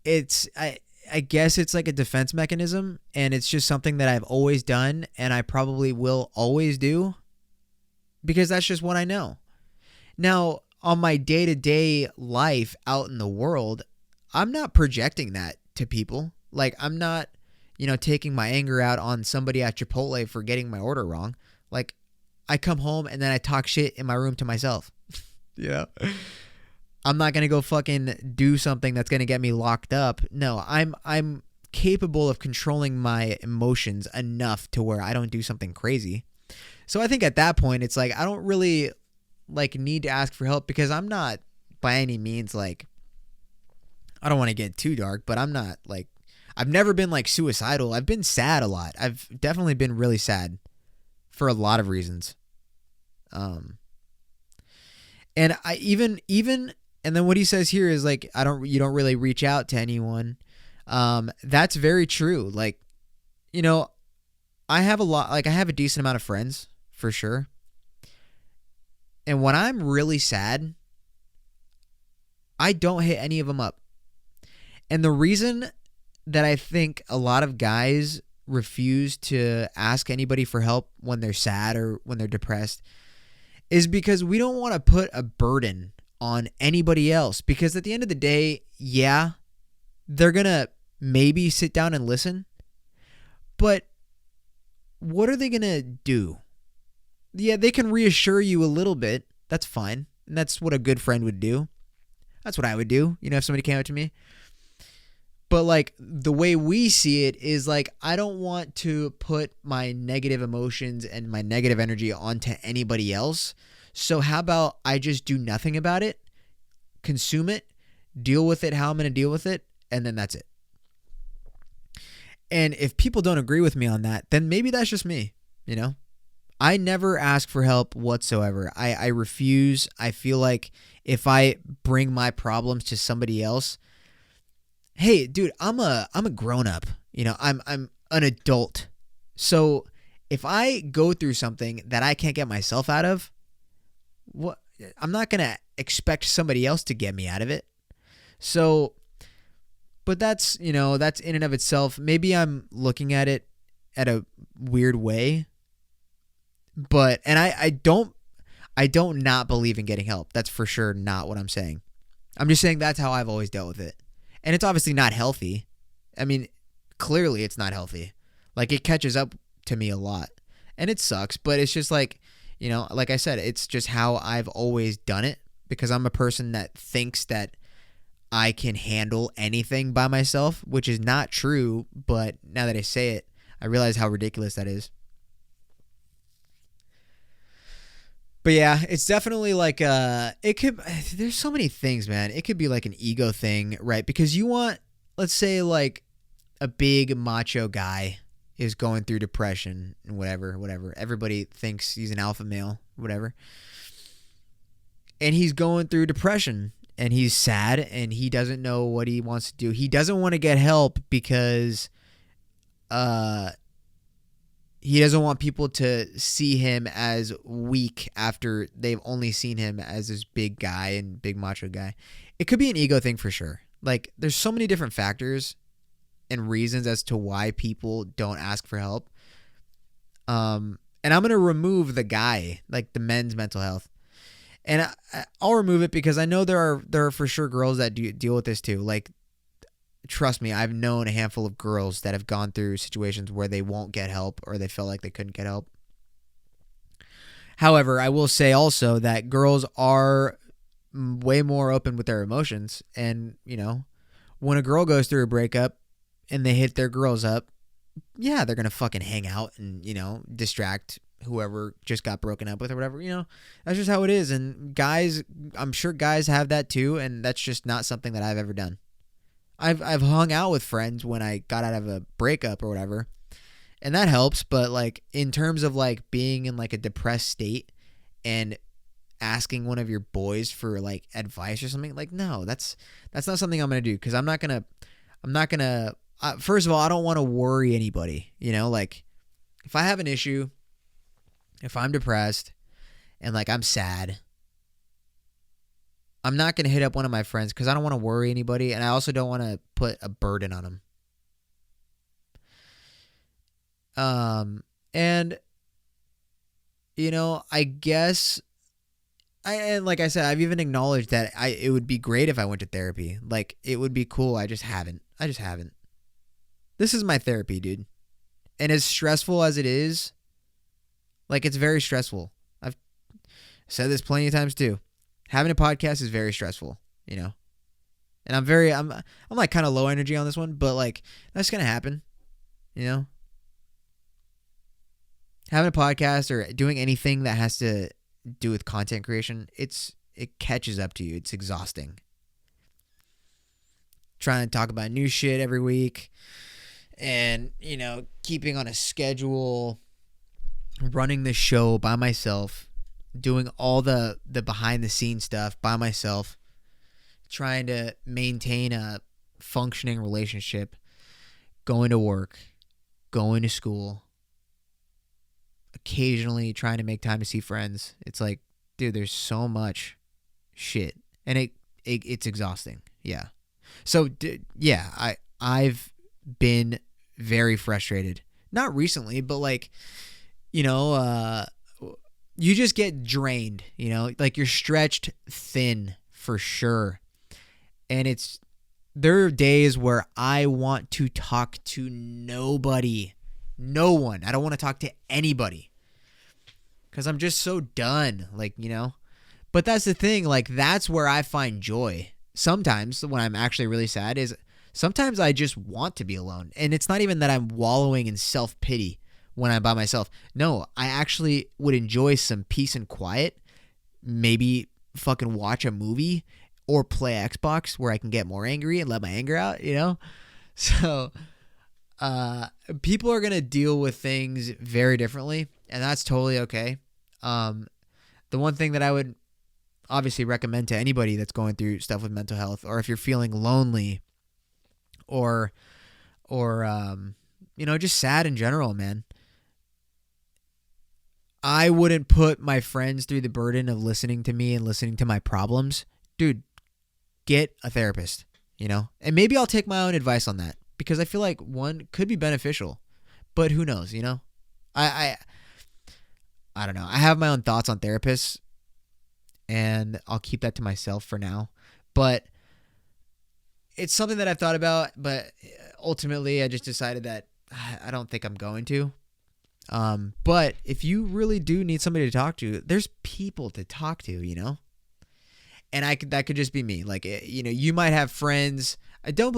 I guess it's like a defense mechanism, and it's just something that I've always done, and I probably will always do, because that's just what I know. Now, on my day-to-day life out in the world, I'm not projecting that to people. Like, I'm not, taking my anger out on somebody at Chipotle for getting my order wrong. Like, I come home and then I talk shit in my room to myself. I'm not going to go fucking do something that's going to get me locked up. No, I'm capable of controlling my emotions enough to where I don't do something crazy. So I think at that point, it's like, I don't really need to ask for help, because I'm not by any means like, I don't want to get too dark, but I'm not like, I've never been like suicidal. I've been sad a lot. I've definitely been really sad for a lot of reasons. And I even, and then what he says here is like, you don't really reach out to anyone. That's very true. Like, I have I have a decent amount of friends for sure. And when I'm really sad, I don't hit any of them up. And the reason that I think a lot of guys refuse to ask anybody for help when they're sad or when they're depressed is because we don't want to put a burden on anybody else. Because at the end of the day, yeah, they're going to maybe sit down and listen. But what are they going to do? Yeah, they can reassure you a little bit. That's fine. And that's what a good friend would do. That's what I would do, if somebody came up to me. But like the way we see it is like, I don't want to put my negative emotions and my negative energy onto anybody else. So how about I just do nothing about it, consume it, deal with it how I'm going to deal with it, and then that's it. And if people don't agree with me on that, then maybe that's just me, I never ask for help whatsoever. I refuse. I feel like if I bring my problems to somebody else, hey, dude, I'm a grown up. I'm an adult. So if I go through something that I can't get myself out of, I'm not gonna expect somebody else to get me out of it. So, but that's that's in and of itself. Maybe I'm looking at it at a weird way. But I don't not believe in getting help. That's for sure not what I'm saying. I'm just saying that's how I've always dealt with it. And it's obviously not healthy. I mean, clearly it's not healthy. Like, it catches up to me a lot. And it sucks, but it's just like, like I said, it's just how I've always done it, because I'm a person that thinks that I can handle anything by myself, which is not true, but now that I say it, I realize how ridiculous that is. But yeah, it's definitely like there's so many things, man. It could be like an ego thing, right? Because you want, let's say like a big macho guy is going through depression and whatever. Everybody thinks he's an alpha male, whatever. And he's going through depression and he's sad and he doesn't know what he wants to do. He doesn't want to get help because he doesn't want people to see him as weak after they've only seen him as this big guy and big macho guy. It could be an ego thing for sure. Like, there's so many different factors and reasons as to why people don't ask for help. And I'm going to remove the guy, like the men's mental health. And I'll remove it because I know there are for sure girls that deal with this too. Like, trust me, I've known a handful of girls that have gone through situations where they won't get help or they felt like they couldn't get help. However, I will say also that girls are way more open with their emotions. And, you know, when a girl goes through a breakup and they hit their girls up, yeah, they're going to fucking hang out and, you know, distract whoever just got broken up with or whatever. You know, that's just how it is. And guys, I'm sure guys have that too. And that's just not something that I've ever done. I've hung out with friends when I got out of a breakup or whatever, and that helps. But like in terms of like being in like a depressed state and asking one of your boys for like advice or something, like, no, that's not something I'm gonna do, because I'm not gonna first of all, I don't want to worry anybody. You know, like if I have an issue, if I'm depressed and like I'm sad, I'm not going to hit up one of my friends because I don't want to worry anybody, and I also don't want to put a burden on them. And, you know, I guess, and like I said, I've even acknowledged that it would be great if I went to therapy. Like, it would be cool. I just haven't. This is my therapy, dude. And as stressful as it is, like, it's very stressful. I've said this plenty of times too. Having a podcast is very stressful, you know, and I'm like kind of low energy on this one, but like that's going to happen, you know. Having a podcast or doing anything that has to do with content creation, it catches up to you. It's exhausting. Trying to talk about new shit every week and, you know, keeping on a schedule, running the show by myself, doing all the behind the scenes stuff by myself, trying to maintain a functioning relationship, going to work, going to school, occasionally trying to make time to see friends. It's like, dude, there's so much shit, and it's exhausting. Yeah. So yeah, I've been very frustrated. Not recently, but like, you know, you just get drained, you know, like you're stretched thin for sure. And there are days where I want to talk to nobody, no one. I don't want to talk to anybody because I'm just so done, like, you know. But that's the thing, like, that's where I find joy. Sometimes when I'm actually really sad is sometimes I just want to be alone. And it's not even that I'm wallowing in self-pity when I'm by myself. No, I actually would enjoy some peace and quiet. Maybe fucking watch a movie or play Xbox where I can get more angry and let my anger out, you know? So, people are going to deal with things very differently, and that's totally okay. The one thing that I would obviously recommend to anybody that's going through stuff with mental health, or if you're feeling lonely or you know, just sad in general, man, I wouldn't put my friends through the burden of listening to me and listening to my problems. Dude, get a therapist, you know? And maybe I'll take my own advice on that, because I feel like one could be beneficial, but who knows, you know? I don't know. I have my own thoughts on therapists, and I'll keep that to myself for now. But it's something that I've thought about, but ultimately I just decided that I don't think I'm going to. But if you really do need somebody to talk to, there's people to talk to, you know? And that could just be me. Like, you know, you might have friends. Don't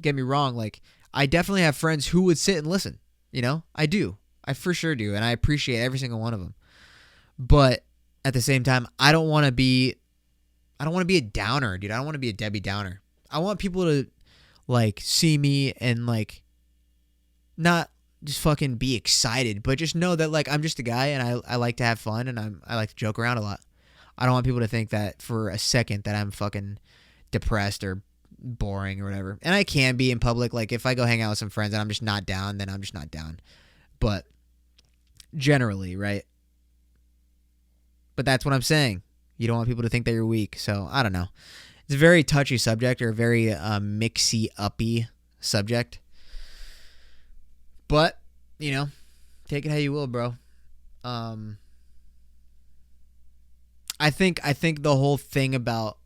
get me wrong. Like, I definitely have friends who would sit and listen, you know? I do. I for sure do. And I appreciate every single one of them. But at the same time, I don't want to be a downer, dude. I don't want to be a Debbie Downer. I want people to like see me and like not just fucking be excited, but just know that like I'm just a guy, and I like to have fun, and I like to joke around a lot. I don't want people to think that for a second that I'm fucking depressed or boring or whatever. And I can be in public. Like if I go hang out with some friends and I'm just not down, then I'm just not down. But generally, right? But that's what I'm saying. You don't want people to think that you're weak. So I don't know. It's a very touchy subject, or a very mixy-uppy subject. But, you know, take it how you will, bro. I think the whole thing about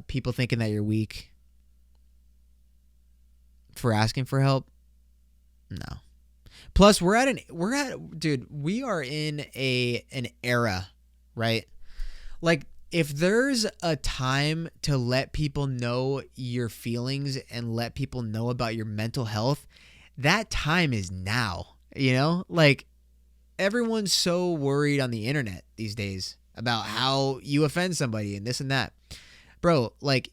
people thinking that you're weak for asking for help, no. Plus, we are in an era, right? Like, if there's a time to let people know your feelings and let people know about your mental health, that time is now, you know? Like, everyone's so worried on the internet these days about how you offend somebody and this and that. Bro, like,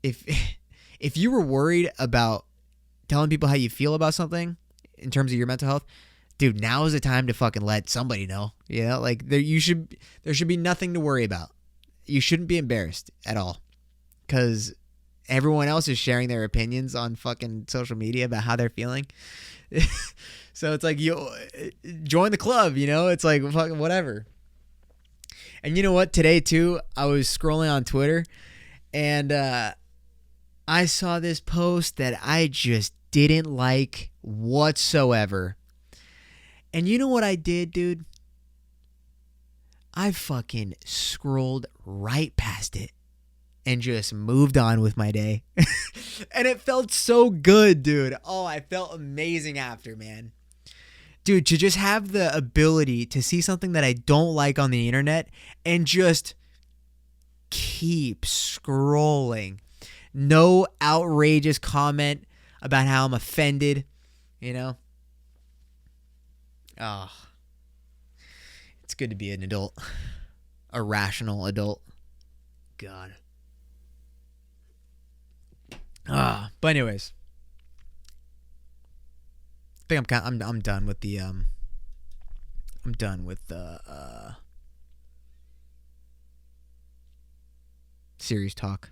if you were worried about telling people how you feel about something in terms of your mental health, dude, now is the time to fucking let somebody know. You know, like there should be nothing to worry about. You shouldn't be embarrassed at all, because everyone else is sharing their opinions on fucking social media about how they're feeling. So it's like, you join the club, you know? It's like fucking whatever. And you know what? Today too, I was scrolling on Twitter, and I saw this post that I just didn't like whatsoever. And you know what I did, dude? I fucking scrolled right past it and just moved on with my day. And it felt so good, dude. Oh, I felt amazing after, man. Dude, to just have the ability to see something that I don't like on the internet and just keep scrolling. No outrageous comment about how I'm offended, you know? Oh, it's good to be an adult. A rational adult. God. But anyways, I think I'm done with the serious talk.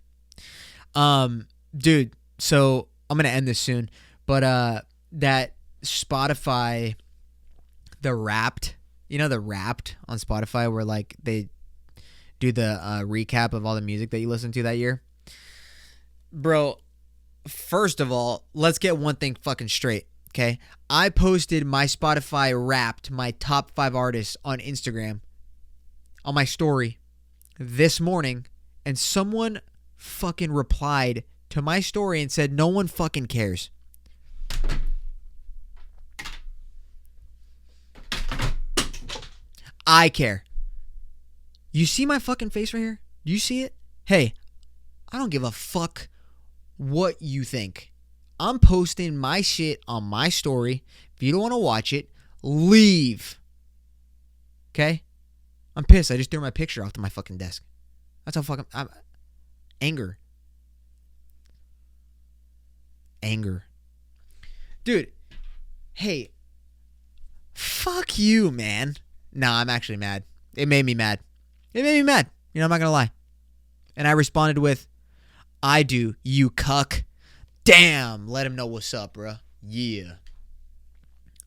Dude, so I'm gonna end this soon, but that Spotify, the Wrapped, you know, the Wrapped on Spotify, where like they do the recap of all the music that you listened to that year. Bro, first of all, let's get one thing fucking straight, okay? I posted my Spotify Wrapped, my top 5 artists on Instagram, on my story this morning, and someone fucking replied to my story and said no one fucking cares. I care. You see my fucking face right here? Do you see it? Hey, I don't give a fuck what you think. I'm posting my shit on my story. If you don't want to watch it, leave. Okay? I'm pissed. I just threw my picture off to my fucking desk. That's how fucking... Anger. Dude, hey, fuck you, man. Nah, I'm actually mad. It made me mad. You know, I'm not gonna lie. And I responded with, I do, you cuck. Damn, let him know what's up, bro. Yeah.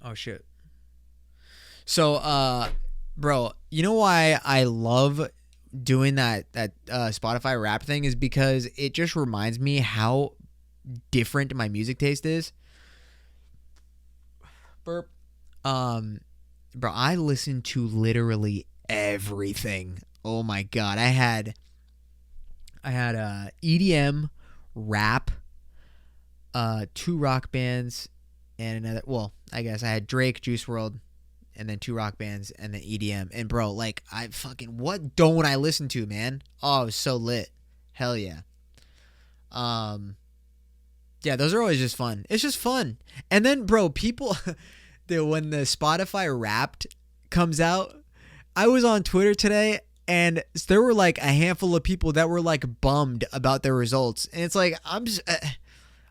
Oh, shit. So, bro, you know why I love doing that Spotify rap thing is because it just reminds me how different my music taste is. Burp. Bro, I listen to literally everything. Oh my god, I had EDM, rap, 2 rock bands, and another. Well, I guess I had Drake, Juice WRLD, and then 2 rock bands, and then EDM. And bro, like, I fucking, what don't I listen to, man? Oh, it was so lit. Hell yeah. Yeah, those are always just fun. It's just fun. And then, bro, people, when the Spotify Wrapped comes out, I was on Twitter today, and there were like a handful of people that were like bummed about their results. And it's like, I'm just,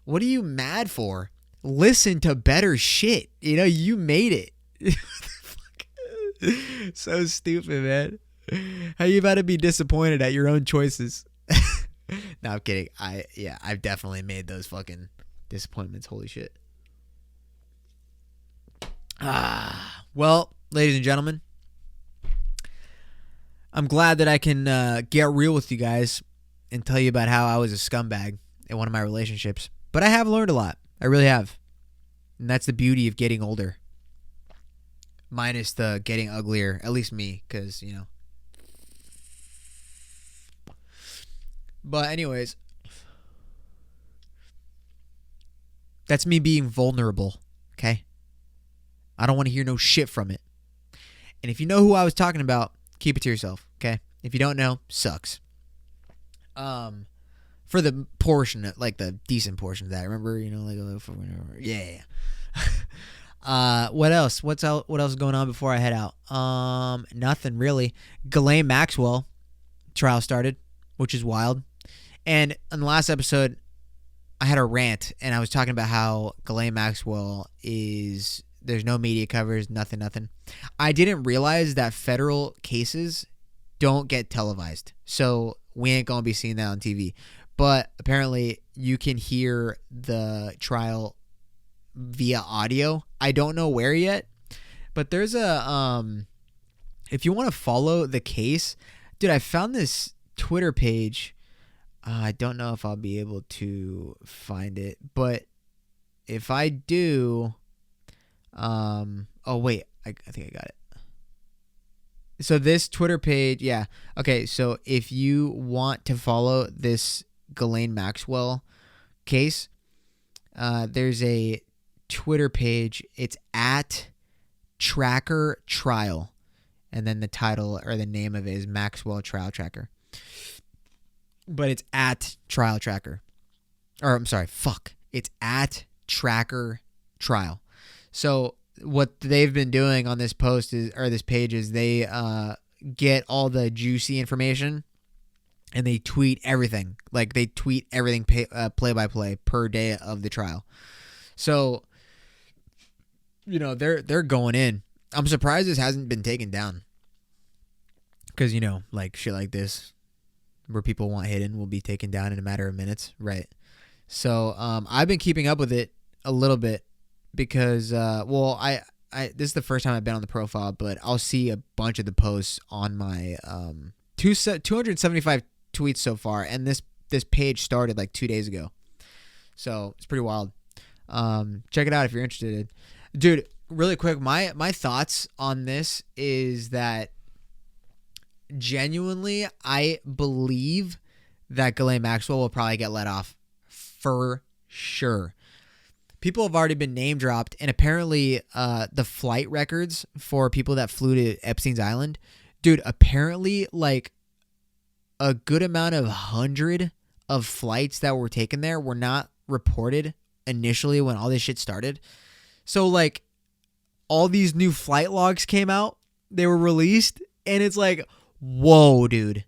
what are you mad for? Listen to better shit. You know, you made it. So stupid, man. How you about to be disappointed at your own choices? No, I'm kidding. I've definitely made those fucking disappointments. Holy shit. Well, ladies and gentlemen, I'm glad that I can get real with you guys and tell you about how I was a scumbag in one of my relationships. But I have learned a lot. I really have. And that's the beauty of getting older. Minus the getting uglier. At least me, because, you know. But anyways, that's me being vulnerable. Okay? I don't want to hear no shit from it. And if you know who I was talking about, keep it to yourself. Okay? If you don't know, sucks. For the portion, like the decent portion of that, remember, yeah. What else? What else is going on before I head out? Nothing really. Ghislaine Maxwell trial started, which is wild. And in the last episode, I had a rant, and I was talking about how Ghislaine Maxwell there's no media coverage, nothing. I didn't realize that federal cases don't get televised, so we ain't gonna be seeing that on TV. But apparently, you can hear the trial via audio. I don't know where yet, but there's if you want to follow the case, dude, I found this Twitter page. I don't know if I'll be able to find it, but if I do, oh wait, I think I got it. So this Twitter page, yeah. Okay, so if you want to follow this Ghislaine Maxwell case, there's a Twitter page. It's at Tracker Trial, and then the title or the name of it is Maxwell Trial Tracker. But it's at Trial Tracker. Or I'm sorry, it's at Tracker Trial. So what they've been doing on this this page is they get all the juicy information and they tweet everything. Like they tweet everything play by play per day of the trial. So they're going in. I'm surprised this hasn't been taken down. Cuz like shit like this where people want hidden will be taken down in a matter of minutes, right? So I've been keeping up with it a little bit because I this is the first time I've been on the profile, but I'll see a bunch of the posts on my 275 tweets so far, and this page started like 2 days ago, so it's pretty wild. Check it out if you're interested, dude. Really quick, my thoughts on this is that genuinely I believe that Ghislaine Maxwell will probably get let off for sure. People have already been name dropped, and apparently the flight records for people that flew to Epstein's Island, dude, apparently like a good amount of 100 of flights that were taken there were not reported initially when all this shit started. So like all these new flight logs came out, they were released, and it's like, whoa, dude,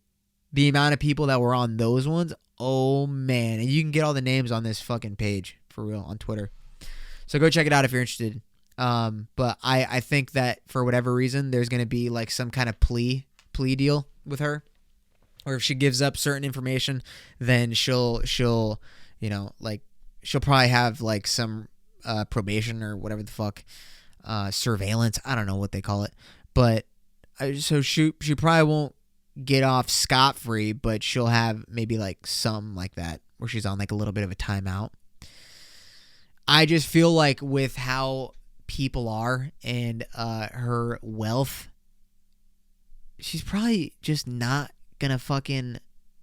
the amount of people that were on those ones, oh man. And you can get all the names on this fucking page for real on Twitter. So go check it out if you're interested. But I think that for whatever reason, there's going to be like some kind of plea deal with her. Or if she gives up certain information, then she'll probably have like some probation or whatever the fuck, surveillance. I don't know what they call it. But so she probably won't get off scot-free, but she'll have maybe like some like that where she's on like a little bit of a timeout. I just feel like with how people are and her wealth, she's probably just not gonna fucking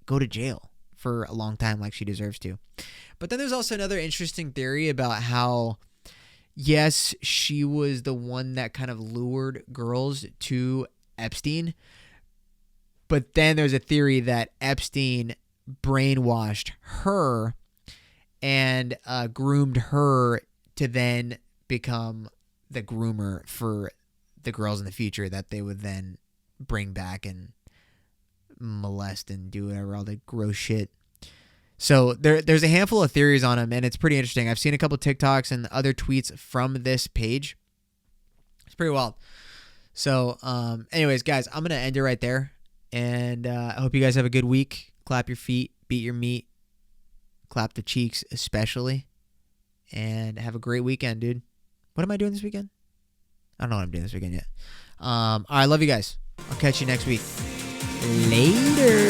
go to jail for a long time like she deserves to. But then there's also another interesting theory about how, yes, she was the one that kind of lured girls to Epstein, but then there's a theory that Epstein brainwashed her and groomed her to then become the groomer for the girls in the future that they would then bring back and molest and do whatever, all the gross shit. So there's a handful of theories on him, and it's pretty interesting. I've seen a couple TikToks and other tweets from this page. It's pretty wild. So anyways, guys, I'm going to end it right there. And I hope you guys have a good week. Clap your feet, beat your meat, clap the cheeks especially. And have a great weekend, dude. What am I doing this weekend? I don't know what I'm doing this weekend yet. All right, love you guys. I'll catch you next week. Later.